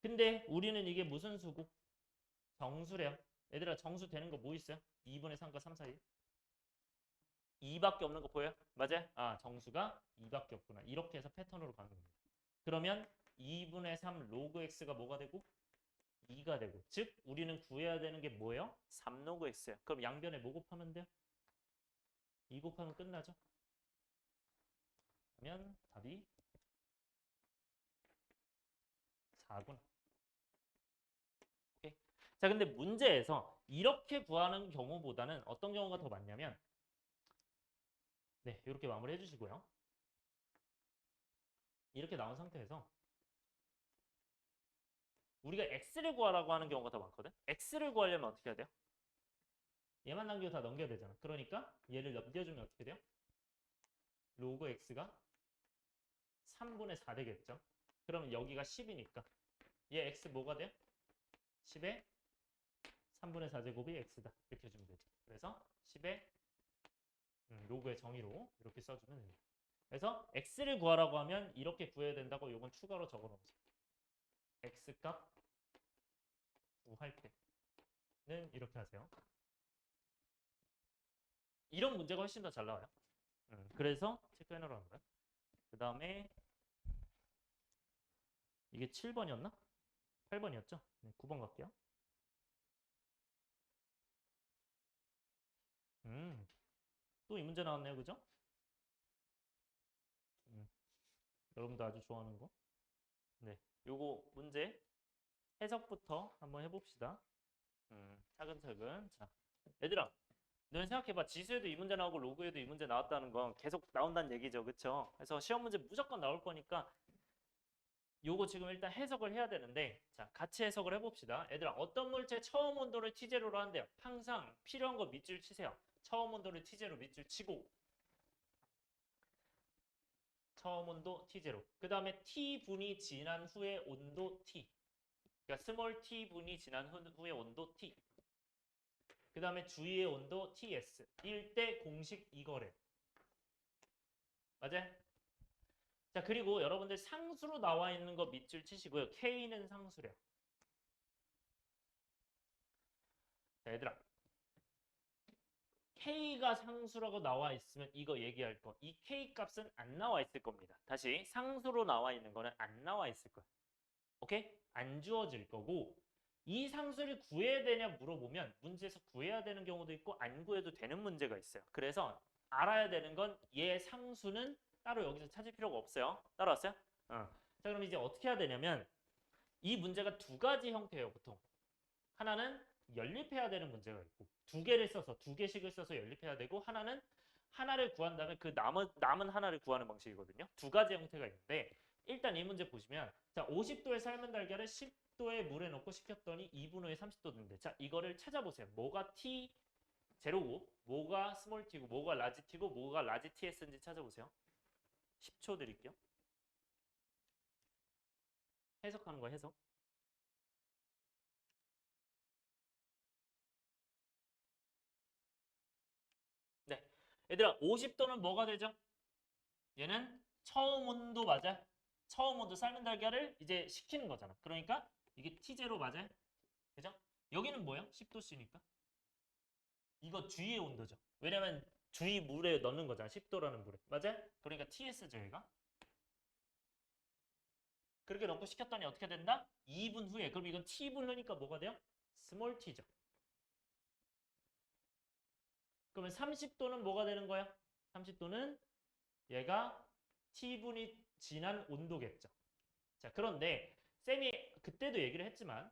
근데 우리는 이게 무슨 수고? 정수래요. 얘들아 정수 되는 거 뭐 있어요? 2분의 3과 3 사이. 2밖에 없는 거 보여요? 맞아요? 아, 정수가 2밖에 없구나. 이렇게 해서 패턴으로 가는 겁니다. 그러면 2분의 3 로그 x가 뭐가 되고? 2가 되고. 즉, 우리는 구해야 되는 게 뭐예요? 3 로그 x예요. 그럼 양변에 뭐 곱하면 돼요? 2 곱하면 끝나죠? 그러면 답이 4구나. 오케이. 자, 근데 문제에서 이렇게 구하는 경우보다는 어떤 경우가 더 많냐면 네, 이렇게 마무리해 주시고요. 이렇게 나온 상태에서 우리가 x를 구하라고 하는 경우가 더 많거든. x를 구하려면 어떻게 해야 돼요? 얘만 남기고 다 넘겨야 되잖아. 그러니까 얘를 넘겨주면 어떻게 돼요? 로그 x가 3분의 4 되겠죠. 그러면 여기가 10이니까 얘 x 뭐가 돼요? 10에 3분의 4제곱이 x다. 이렇게 해주면 되죠. 그래서 10에 로그의 정의로 이렇게 써주면 됩니다. 그래서 x를 구하라고 하면 이렇게 구해야 된다고 이건 추가로 적어놓으세요. x값 구할 때는 이렇게 하세요. 이런 문제가 훨씬 더 잘 나와요. 그래서 체크해놓으라는 거야. 그 다음에 이게 7번이었나? 8번이었죠? 네, 9번 갈게요. 또 이 문제 나왔네요. 그죠? 여러분도 아주 좋아하는 거. 네, 요거 문제 해석부터 한번 해봅시다. 차근차근. 자, 얘들아, 너는 생각해봐. 지수에도 이 문제 나오고 로그에도 이 문제 나왔다는 건 계속 나온다는 얘기죠. 그쵸? 그래서 시험 문제 무조건 나올 거니까 요거 지금 일단 해석을 해야 되는데 자, 같이 해석을 해봅시다. 얘들아, 어떤 물체 처음 온도를 T0로 한대요. 항상 필요한 거 밑줄 치세요. 처음 온도를 T0 밑줄 치고 처음 온도 T0. 그 다음에 T분이 지난 후에 온도 T. 그러니까 스몰 T분이 지난 후에 온도 T. 그 다음에 주위의 온도 TS. 일 때 공식 이거래. 맞아요? 자, 그리고 여러분들 상수로 나와 있는 거 밑줄 치시고요. K는 상수래요. 자, 얘들아. K가 상수라고 나와 있으면 이거 얘기할 거. 이 K 값은 안 나와 있을 겁니다. 다시 상수로 나와 있는 거는 안 나와 있을 거야. 오케이? 안 주어질 거고 이 상수를 구해야 되냐 물어보면 문제에서 구해야 되는 경우도 있고 안 구해도 되는 문제가 있어요. 그래서 알아야 되는 건 얘 상수는 따로 여기서 찾을 필요가 없어요. 따라왔어요? 자, 그럼 이제 어떻게 해야 되냐면 이 문제가 두 가지 형태예요, 보통. 하나는 연립해야 되는 문제가 있고 두 개를 써서 두 개씩을 써서 연립해야 되고 하나는 하나를 구한 다음에 그 남은 하나를 구하는 방식이거든요. 두 가지 형태가 있는데 일단 이 문제 보시면 자 50도에 삶은 달걀을 10도에 물에 넣고 식혔더니 2분 후에 30도 된대. 자 이거를 찾아보세요. 뭐가 t 제로고 뭐가 스몰 t고 뭐가 라지 t고 뭐가 라지 ts인지 찾아보세요. 10초 드릴게요. 해석하는 거 해석. 네. 얘들아 50도는 뭐가 되죠? 얘는 처음 온도 맞아? 처음 온도 삶은 달걀을 이제 식히는 거잖아. 그러니까 이게 T0 맞아요? 그죠? 여기는 뭐예요? 10도씨니까. 이거 주위의 온도죠. 왜냐면 주위 물에 넣는 거잖아. 10도라는 물에. 맞아요? 그러니까 TS죠, 얘가. 그렇게 넣고 식혔더니 어떻게 된다? 2분 후에. 그럼 이건 T분 후니까 뭐가 돼요? 스몰 T죠. 그러면 30도는 뭐가 되는 거야? 30도는 얘가 T분이 지난 온도겠죠. 자, 그런데 쌤이 그때도 얘기를 했지만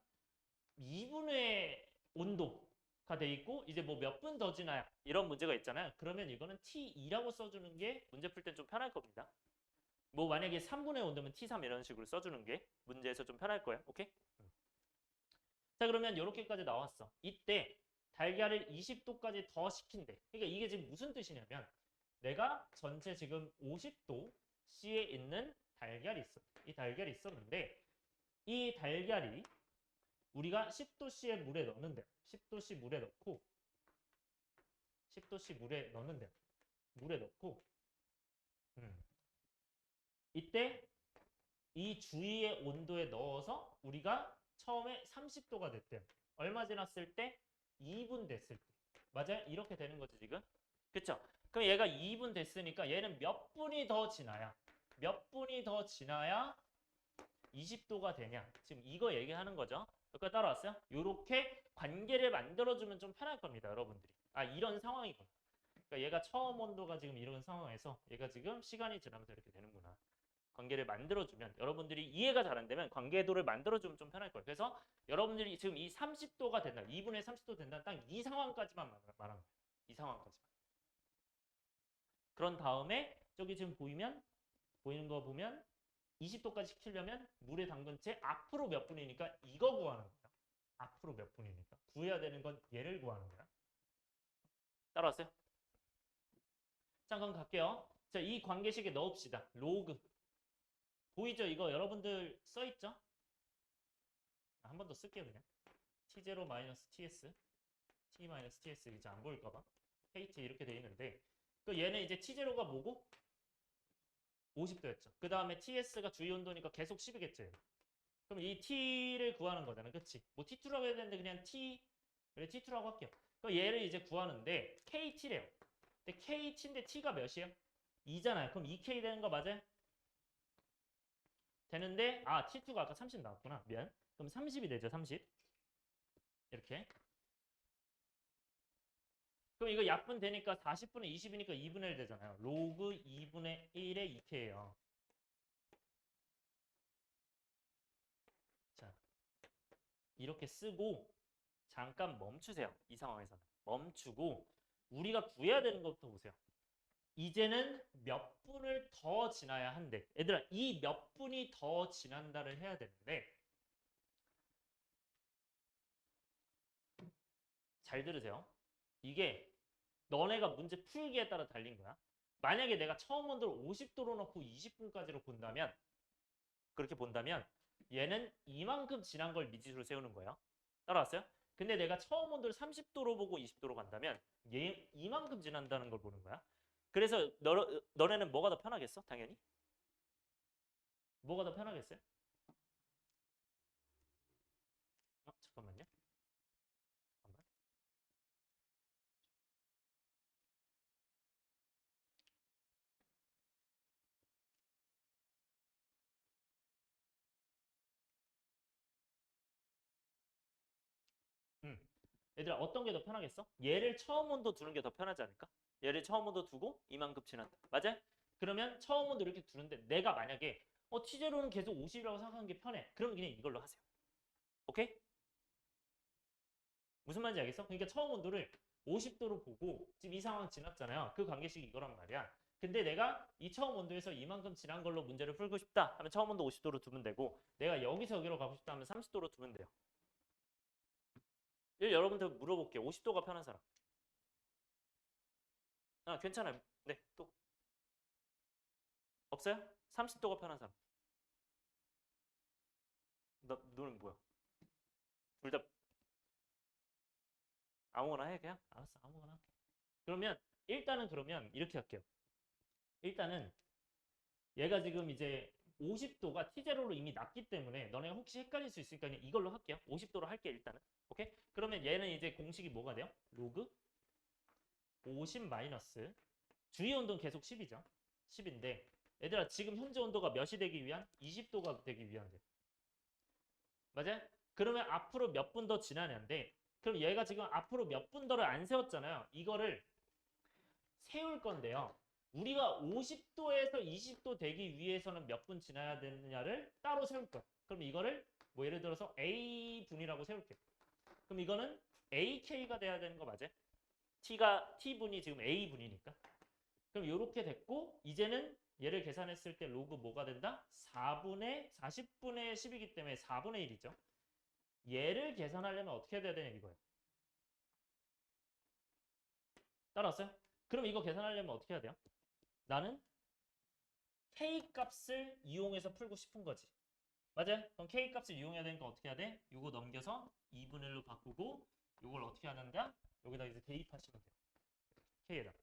2분의 온도가 돼 있고 이제 뭐 몇 분 더 지나야 이런 문제가 있잖아요. 그러면 이거는 T2라고 써주는 게 문제 풀 땐 좀 편할 겁니다. 뭐 만약에 3분의 온도면 T3 이런 식으로 써주는 게 문제에서 좀 편할 거예요. 오케이? 자 그러면 이렇게까지 나왔어. 이때 달걀을 20도까지 더 식힌대. 그러니까 이게 지금 무슨 뜻이냐면 내가 전체 지금 50도 C에 있는 달걀이 있어. 이 달걀이 있었는데 이 달걀이 우리가 10도씨의 물에 넣는데 10도씨 물에 넣고 10도씨 물에 넣는데 물에 넣고 이때 이 주위의 온도에 넣어서 우리가 처음에 30도가 됐대요. 얼마 지났을 때? 2분 됐을 때. 맞아요? 이렇게 되는 거지 지금. 그쵸? 그럼 얘가 2분 됐으니까 얘는 몇 분이 더 지나야 몇 분이 더 지나야 20도가 되냐. 지금 이거 얘기하는 거죠. 여기까지 따라왔어요? 이렇게 관계를 만들어주면 좀 편할 겁니다. 여러분들이. 아 이런 상황이구나. 그러니까 얘가 처음 온도가 지금 이런 상황에서 얘가 지금 시간이 지나면서 이렇게 되는구나. 관계를 만들어주면 여러분들이 이해가 잘 안 되면 관계도를 만들어주면 좀 편할 거예요. 그래서 여러분들이 지금 이 30도가 된다. 2분의 30도 된다. 딱 이 상황까지만 말하는 거예요. 이 상황까지만. 그런 다음에 저기 지금 보이는 거 보면 20도까지 식히려면 물에 담근 채 앞으로 몇 분이니까 이거 구하는 거야. 앞으로 몇 분이니까. 구해야 되는 건 얘를 구하는 거야. 따라왔어요? 잠깐 갈게요. 자, 이 관계식에 넣읍시다. 로그. 보이죠? 이거 여러분들 써있죠? 한 번 더 쓸게요, 그냥. T0-TS. T-TS 이제 안 보일까봐. KT 이렇게 돼 있는데. 그 얘는 이제 T0가 뭐고? 50도였죠. 그 다음에 TS가 주위 온도니까 계속 10이겠지. 그럼 이 T를 구하는 거잖아. 그치? 뭐 T2라고 해야 되는데 그냥 그래, T2라고 할게요. 그럼 얘를 이제 구하는데 KT래요. 근데 KT인데 T가 몇이에요? 2잖아요. 그럼 2K 되는 거 맞아요? 되는데, 아, T2가 아까 30 나왔구나. 미안. 그럼 30이 되죠, 30. 이렇게. 그럼 이거 약분 되니까 40분의 20이니까 2분의 1 되잖아요. 로그 2분의 1의 2K예요. 자, 이렇게 쓰고 잠깐 멈추세요. 이 상황에서는. 멈추고 우리가 구해야 되는 것부터 보세요. 이제는 몇 분을 더 지나야 한대. 얘들아, 이 몇 분이 더 지난다를 해야 되는데 잘 들으세요. 이게 너네가 문제 풀기에 따라 달린 거야. 만약에 내가 처음 온도를 50도로 넣고 20분까지로 본다면 그렇게 본다면 얘는 이만큼 지난 걸 미지수로 세우는 거예요. 따라왔어요? 근데 내가 처음 온도를 30도로 보고 20도로 간다면 얘 이만큼 지난다는 걸 보는 거야. 그래서 너네는 뭐가 더 편하겠어? 당연히. 뭐가 더 편하겠어요? 잠깐만요. 잠깐만. 얘들아 어떤 게 더 편하겠어? 얘를 처음 온도 두는 게 더 편하지 않을까? 얘를 처음 온도 두고 이만큼 지난다. 맞아? 그러면 처음 온도 이렇게 두는데 내가 만약에 T제로는 계속 50이라고 생각하는 게 편해. 그럼 그냥 이걸로 하세요. 오케이? 무슨 말인지 알겠어? 그러니까 처음 온도를 50도로 보고 지금 이 상황 지났잖아요. 그 관계식이 이거란 말이야. 근데 내가 이 처음 온도에서 이만큼 지난 걸로 문제를 풀고 싶다 하면 처음 온도 50도로 두면 되고 내가 여기서 여기로 가고 싶다 하면 30도로 두면 돼요. 여러분들 물어볼게요. 50도가 편한 사람. 아, 괜찮아요. 네, 또. 없어요? 30도가 편한 사람. 너는 뭐야? 둘 다 아무거나 해, 그냥? 알았어, 아무거나. 그러면 일단은 그러면 이렇게 할게요. 일단은 얘가 지금 이제 50도가 T제로로 이미 났기 때문에 너네가 혹시 헷갈릴 수 있으니까 그냥 이걸로 할게요. 50도로 할게요, 일단은. 오케이? 그러면 얘는 이제 공식이 뭐가 돼요? 로그 50 마이너스 주위 온도는 계속 10이죠. 10인데 얘들아 지금 현재 온도가 몇이 되기 위한? 20도가 되기 위한데. 맞아요? 그러면 앞으로 몇 분 더 지나냐인데 그럼 얘가 지금 앞으로 몇 분 더를 안 세웠잖아요. 이거를 세울 건데요. 우리가 50도에서 20도 되기 위해서는 몇 분 지나야 되느냐를 따로 세울 거야. 그럼 이거를 뭐 예를 들어서 A분이라고 세울게요. 그럼 이거는 AK가 돼야 되는 거 맞아요? T분이 지금 A분이니까. 그럼 이렇게 됐고 이제는 얘를 계산했을 때 로그 뭐가 된다? 40분의 10이기 때문에 4분의 1이죠. 얘를 계산하려면 어떻게 해야 되냐 이거예요. 따라왔어요? 그럼 이거 계산하려면 어떻게 해야 돼요? 나는 K 값을 이용해서 풀고 싶은 거지. 맞아요? 그럼 K 값을 이용해야 되니까 어떻게 해야 돼? 이거 넘겨서 2분의 1로 바꾸고 이걸 어떻게 하는가? 여기다 이제 대입하시면 돼요. K에다.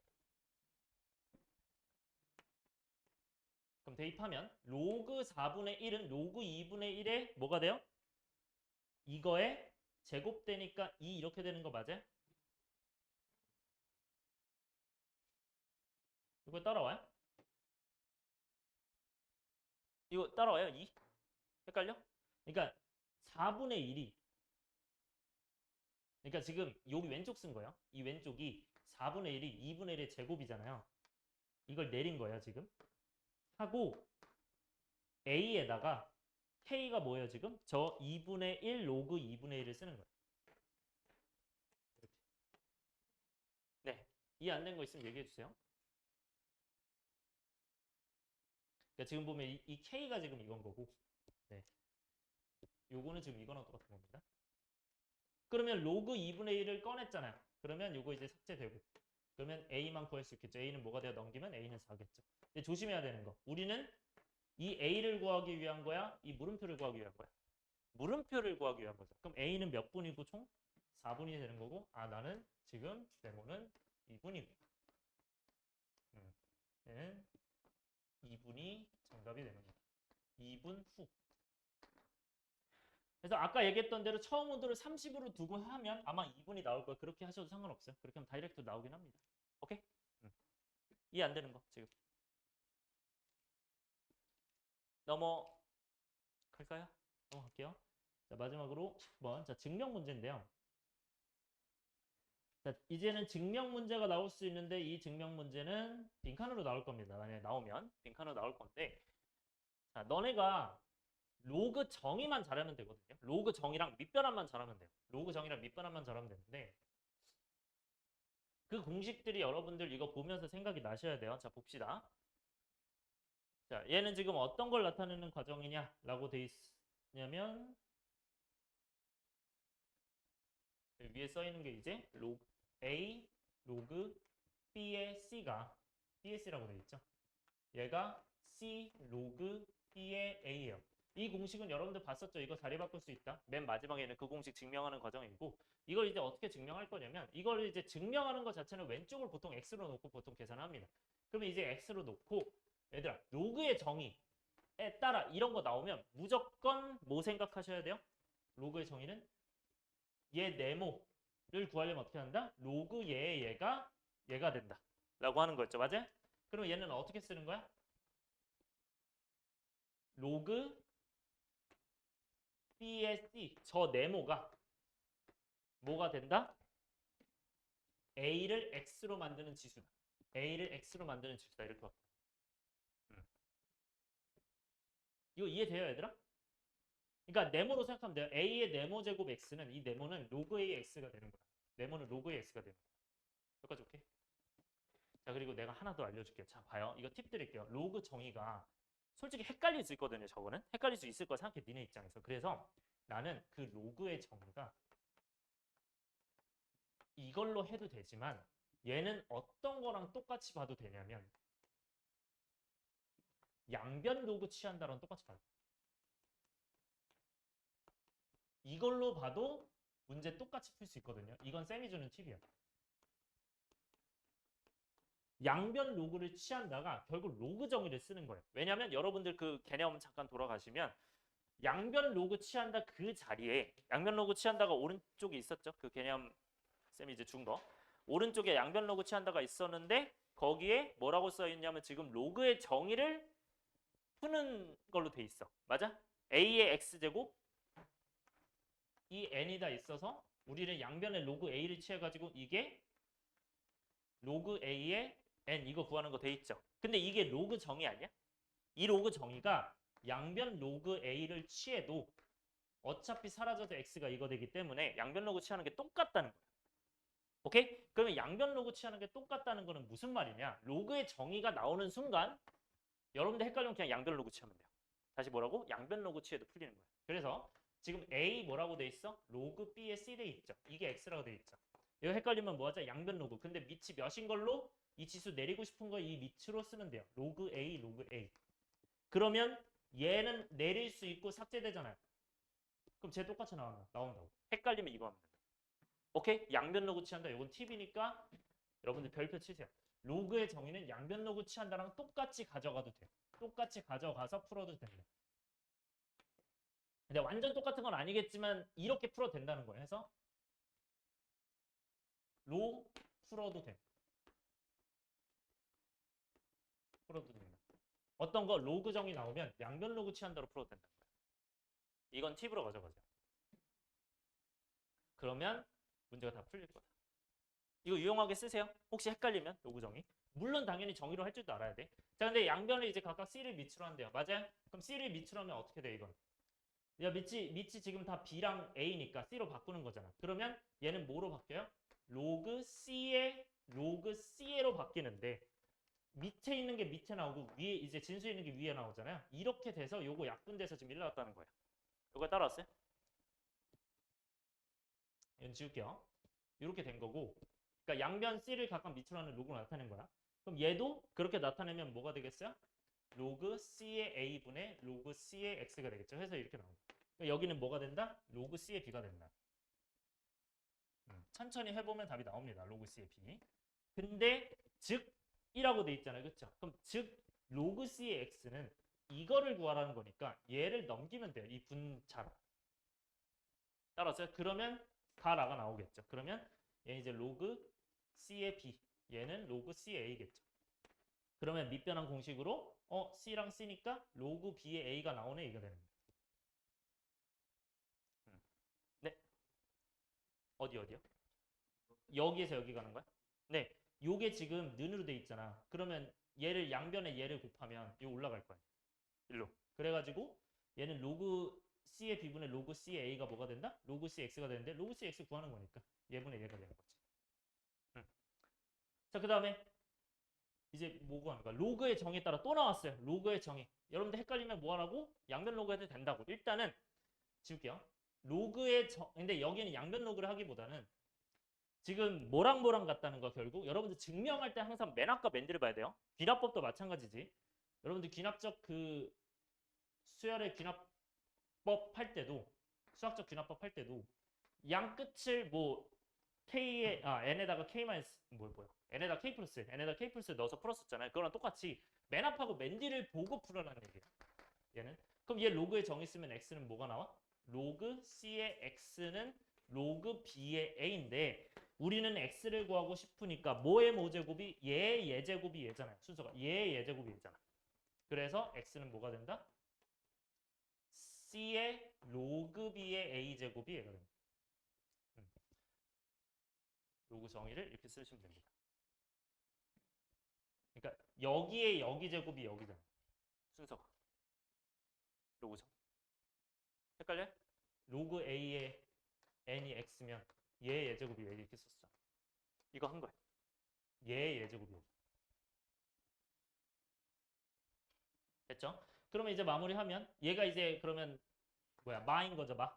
그럼 대입하면 로그 4분의 1은 로그 2분의 1에 뭐가 돼요? 이거에 제곱되니까 2 이렇게 되는 거 맞아요? 이거 따라와요? 이거 따라와요? 2? 헷갈려? 그러니까 4분의 1이 그러니까 지금 여기 왼쪽 쓴 거예요. 이 왼쪽이 4분의 1이 2분의 1의 제곱이잖아요. 이걸 내린 거예요, 지금. 하고 A에다가 K가 뭐예요, 지금? 저 2분의 1 로그 2분의 1을 쓰는 거예요. 이렇게. 네. 이해 안 된 거 있으면 얘기해 주세요. 그러니까 지금 보면 이 K가 지금 이건 거고. 네. 요거는 지금 이거랑 똑같은 겁니다. 그러면 로그 2분의 1을 꺼냈잖아요. 그러면 요거 이제 삭제되고. 그러면 A만 구할 수 있겠죠. A는 뭐가 돼요? 넘기면 A는 4겠죠. 근데 조심해야 되는 거. 우리는 이 A를 구하기 위한 거야? 이 물음표를 구하기 위한 거야? 물음표를 구하기 위한 거죠. 그럼 A는 몇 분이고 총? 4분이 되는 거고 아 나는 지금 데모는 2분이고 는 2분이 정답이 되는 거야. 2분 후. 그래서 아까 얘기했던 대로 처음 온도를 30으로 두고 하면 아마 2분이 나올 거예요. 그렇게 하셔도 상관없어요. 그렇게 하면 다이렉트 나오긴 합니다. 오케이? 이해 안 되는 거 지금. 넘어갈까요? 넘어갈게요. 자, 마지막으로 10번. 자, 증명 문제인데요. 자, 이제는 증명 문제가 나올 수 있는데 이 증명 문제는 빈칸으로 나올 겁니다. 만약에 나오면 빈칸으로 나올 건데 자, 너네가 로그 정의만 잘하면 되거든요. 로그 정의랑 밑변환만 잘하면 돼요. 로그 정의랑 밑변환만 잘하면 되는데 그 공식들이 여러분들 이거 보면서 생각이 나셔야 돼요. 자, 봅시다. 자, 얘는 지금 어떤 걸 나타내는 과정이냐라고 돼 있냐면 위에 써 있는 게 이제 로그 A 로그 B의 C가 BS라고 돼 있죠. 얘가 C 로그 B의 A예요. 이 공식은 여러분들 봤었죠? 이거 자리 바꿀 수 있다. 맨 마지막에는 그 공식 증명하는 과정이고 이걸 이제 어떻게 증명할 거냐면 이걸 이제 증명하는 것 자체는 왼쪽을 보통 X로 놓고 보통 계산합니다. 그러면 이제 X로 놓고 얘들아 로그의 정의에 따라 이런 거 나오면 무조건 뭐 생각하셔야 돼요? 로그의 정의는 얘 네모를 구하려면 어떻게 한다? 로그 얘가 된다. 라고 하는 거였죠. 맞아요? 그럼 얘는 어떻게 쓰는 거야? 로그 B의 C 저 네모가 뭐가 된다? a를 x로 만드는 지수다. a를 x로 만드는 지수다. 이렇게 봐. 이거 이해돼요, 얘들아? 그러니까 네모로 생각하면 돼요. a의 네모 제곱 x는 이 네모는 로그 a x가 되는 거야. 네모는 로그 a x가 되는 거야. 여기까지 오케이? 자, 그리고 내가 하나 더 알려줄게요. 자, 봐요. 이거 팁 드릴게요. 로그 정의가 솔직히 헷갈릴 수 있거든요. 저거는 헷갈릴 수 있을 거야 생각해, 니네 입장에서. 그래서 나는 그 로그의 정의가 이걸로 해도 되지만 얘는 어떤 거랑 똑같이 봐도 되냐면 양변 로그 취한다랑 똑같이 봐요. 이걸로 봐도 문제 똑같이 풀 수 있거든요. 이건 쌤이 주는 팁이야. 양변 로그를 취한다가 결국 로그 정의를 쓰는 거예요. 왜냐하면 여러분들 그 개념 잠깐 돌아가시면 양변 로그 취한다 그 자리에 양변 로그 취한다가 오른쪽에 있었죠. 그 개념 쌤이 이제 준 거. 오른쪽에 양변 로그 취한다가 있었는데 거기에 뭐라고 써 있냐면 지금 로그의 정의를 푸는 걸로 돼 있어. 맞아? a의 x제곱 이 n이 다 있어서 우리는 양변의 로그 a를 취해가지고 이게 로그 a의 n 이거 구하는 거 돼 있죠. 근데 이게 로그 정의 아니야? 이 로그 정의가 양변 로그 a를 취해도 어차피 사라져도 x가 이거 되기 때문에 양변 로그 취하는 게 똑같다는 거야. 오케이? 그러면 양변 로그 취하는 게 똑같다는 거는 무슨 말이냐? 로그의 정의가 나오는 순간 여러분들 헷갈리면 그냥 양변 로그 취하면 돼요. 다시 뭐라고? 양변 로그 취해도 풀리는 거예요. 그래서 지금 a 뭐라고 돼 있어? 로그 b에 c 돼 있죠. 이게 x라고 돼 있죠. 이거 헷갈리면 뭐하자? 양변 로그. 근데 밑이 몇인 걸로 이 지수 내리고 싶은 거 이 밑으로 쓰면 돼요. 로그 a, 로그 a. 그러면 얘는 내릴 수 있고 삭제되잖아요. 그럼 쟤 똑같이 나온다고. 헷갈리면 이거 하면 된다. 오케이? 양변 로그 취한다. 이건 팁이니까 여러분들 별표 치세요. 로그의 정의는 양변 로그 취한다랑 똑같이 가져가도 돼요. 똑같이 가져가서 풀어도 됩니다. 근데 완전 똑같은 건 아니겠지만 이렇게 풀어도 된다는 거예요. 해서 로 풀어도 돼. 풀어도 됩니다. 어떤 거 로그 정의 나오면 양변 로그 취한다로 풀어도 된다는 거예요. 이건 팁으로 가져가죠. 그러면 문제가 다 풀릴 거다. 이거 유용하게 쓰세요. 혹시 헷갈리면 로그 정의. 물론 당연히 정의로 할 줄도 알아야 돼. 자, 근데 양변을 이제 각각 C를 밑으로 한대요. 맞아요? 그럼 C를 밑으로 하면 어떻게 돼, 이건? 야, 밑이 지금 다 B랑 A니까 C로 바꾸는 거잖아. 그러면 얘는 뭐로 바뀌어요? 로그 C에로 바뀌는데 밑에 있는 게 밑에 나오고 위에 이제 진수에 있는 게 위에 나오잖아요. 이렇게 돼서 요거 약분돼서 지금 1 나왔다는 거예요. 요거 따라왔어요? 이건 지울게요. 이렇게 된 거고 그러니까 양변 C를 각각 밑으로 하는 로그로 나타낸 거야. 그럼 얘도 그렇게 나타내면 뭐가 되겠어요? 로그 C의 A분의 로그 C의 X가 되겠죠. 해서 이렇게 나옵니다. 그러니까 여기는 뭐가 된다? 로그 C의 B가 된다. 천천히 해보면 답이 나옵니다. 로그 C의 B. 근데 즉 이라고 돼 있잖아요. 그렇죠? 그럼 즉 로그 C의 X는 이거를 구하라는 거니까 얘를 넘기면 돼요. 이 분차로. 따라서요. 그러면 가라가 나오겠죠. 그러면 얘는 이제 로그 C의 B. 얘는 로그 C의 A겠죠. 그러면 밑변환 공식으로 C랑 C니까 로그 B의 A가 나오네 이거 되는 거예요. 네. 어디요? 여기에서 여기 가는 거야? 네. 요게 지금 는으로 돼 있잖아. 그러면 얘를 양변에 얘를 곱하면 이거 올라갈 거야. 일로. 그래가지고 얘는 로그 C의 B분의 로그 C의 A가 뭐가 된다? 로그 C X가 되는데 로그 C X 구하는 거니까 얘분의 얘가 되는 거지. 자, 그 다음에 이제 뭐 구하는 거야? 로그의 정의에 따라 또 나왔어요. 로그의 정의. 여러분들 헷갈리면 뭐 하라고? 양변 로그 해도 된다고. 일단은 지울게요. 로그의 근데 여기는 양변 로그를 하기보다는 지금 뭐랑 같다는 거 결국 여러분들 증명할 때 항상 맨 앞과 맨 뒤를 봐야 돼요. 귀납법도 마찬가지지. 여러분들 귀납적 그 수열의 귀납법 할 때도 수학적 귀납법 할 때도 양 끝을 뭐 K에 n에다가 K 마이너스 뭐야 n에다 K 플러스 n에다 K 플러스 넣어서 풀었었잖아요. 그거랑 똑같이 맨 앞하고 맨 뒤를 보고 풀어라는 얘기예요. 얘는 그럼 얘 로그의 정의 쓰면 x는 뭐가 나와? 로그 C의 x는 로그 B의 A인데 우리는 x를 구하고 싶으니까 뭐의 모제곱이 얘의 예제곱이 얘잖아요. 순서가 얘의 예제곱이 얘잖아. 그래서 x는 뭐가 된다? C의 로그 B의 A제곱이 얘가 됩니다. 로그 정의를 이렇게 쓰시면 됩니다. 그러니까 여기에 여기 제곱이 여기잖아요. 순서가. 로그 정. 헷갈려요? 로그 A에 n이 x면 얘의 예제곱이 왜 이렇게 썼어? 이거 한 거예요. 얘의 예제곱이 여기. 됐죠? 그러면 이제 마무리하면 얘가 이제 그러면 뭐야? 마인 거죠, 마.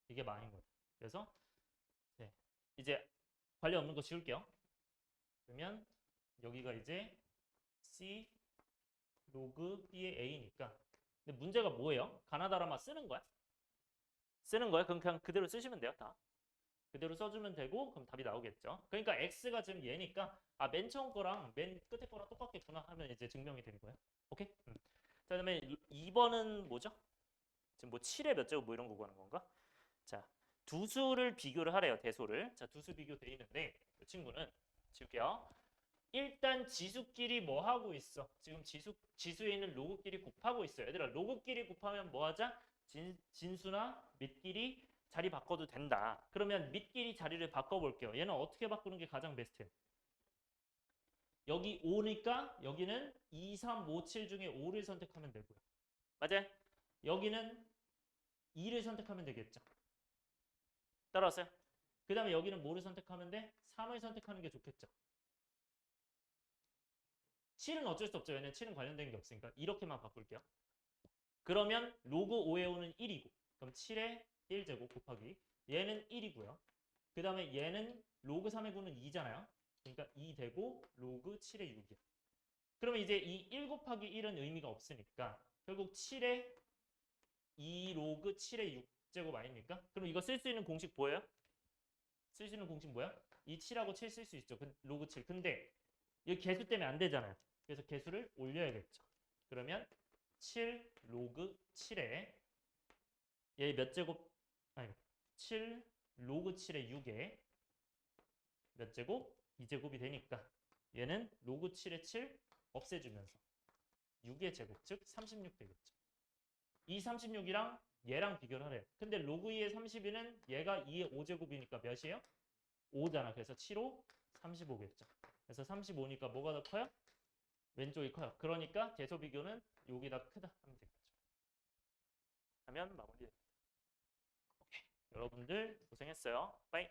이게 마인 거죠. 그래서 네. 이제 관련 없는 거 지울게요. 그러면 여기가 이제 C 로그 B의 A니까. 근데 문제가 뭐예요? 가나다라마 쓰는 거야? 쓰는 거야? 그럼 그냥 그대로 쓰시면 돼요, 다. 그대로 써주면 되고 그럼 답이 나오겠죠. 그러니까 x가 지금 얘니까 아, 맨 처음 거랑 맨 끝에 거랑 똑같겠구나 하면 이제 증명이 된 거예요. 오케이? 자, 그다음에 2번은 뭐죠? 지금 뭐 7의 몇 제곱 뭐 이런 거 구하는 건가? 자, 두 수를 비교를 하래요, 대소를. 자, 두 수 비교 돼 있는데 이 친구는 지울게요. 일단 지수끼리 뭐 하고 있어? 지금 지수에 있는 로그끼리 곱하고 있어요. 얘들아, 로그끼리 곱하면 뭐 하자? 진수나 밑끼리 자리 바꿔도 된다. 그러면 밑끼리 자리를 바꿔볼게요. 얘는 어떻게 바꾸는 게 가장 베스트예요? 여기 5니까 여기는 2, 3, 5, 7 중에 5를 선택하면 되고요. 맞아요? 여기는 2를 선택하면 되겠죠. 따라왔어요? 그 다음에 여기는 뭐를 선택하면 돼? 3을 선택하는 게 좋겠죠. 7은 어쩔 수 없죠. 왜냐면 7은 관련된 게 없으니까. 이렇게만 바꿀게요. 그러면 로그 5에 5는 1이고 그럼 7에 1제곱 곱하기 얘는 1이고요. 그 다음에 얘는 로그 3의 9는 2잖아요. 그러니까 2 되고 로그 7의 6이야. 그러면 이제 이 1 곱하기 1은 의미가 없으니까 결국 7에 2 로그 7의 6제곱 아닙니까? 그럼 이거 쓸 수 있는 공식 뭐예요? 쓸 수 있는 공식 뭐야? 이 7하고 7 쓸 수 있죠. 로그 7. 근데 여기 개수 때문에 안 되잖아요. 그래서 개수를 올려야겠죠. 그러면 7 로그 7에 얘 몇 제곱? 아니 7 로그 7에 6에 몇 제곱? 2제곱이 되니까 얘는 로그 7에 7 없애주면서 6의 제곱 즉 36 되겠죠. 이 36이랑 얘랑 비교를 하래요. 근데 로그 2의 32는 얘가 2의 5제곱이니까 몇이에요? 5잖아. 그래서 7, 5, 35겠죠. 그래서 35니까 뭐가 더 커요? 왼쪽이 커요. 그러니까 대소 비교는 여기다 크다 하면 되겠죠. 하면 마무리됩니다. 오케이. 여러분들 고생했어요. 빠이.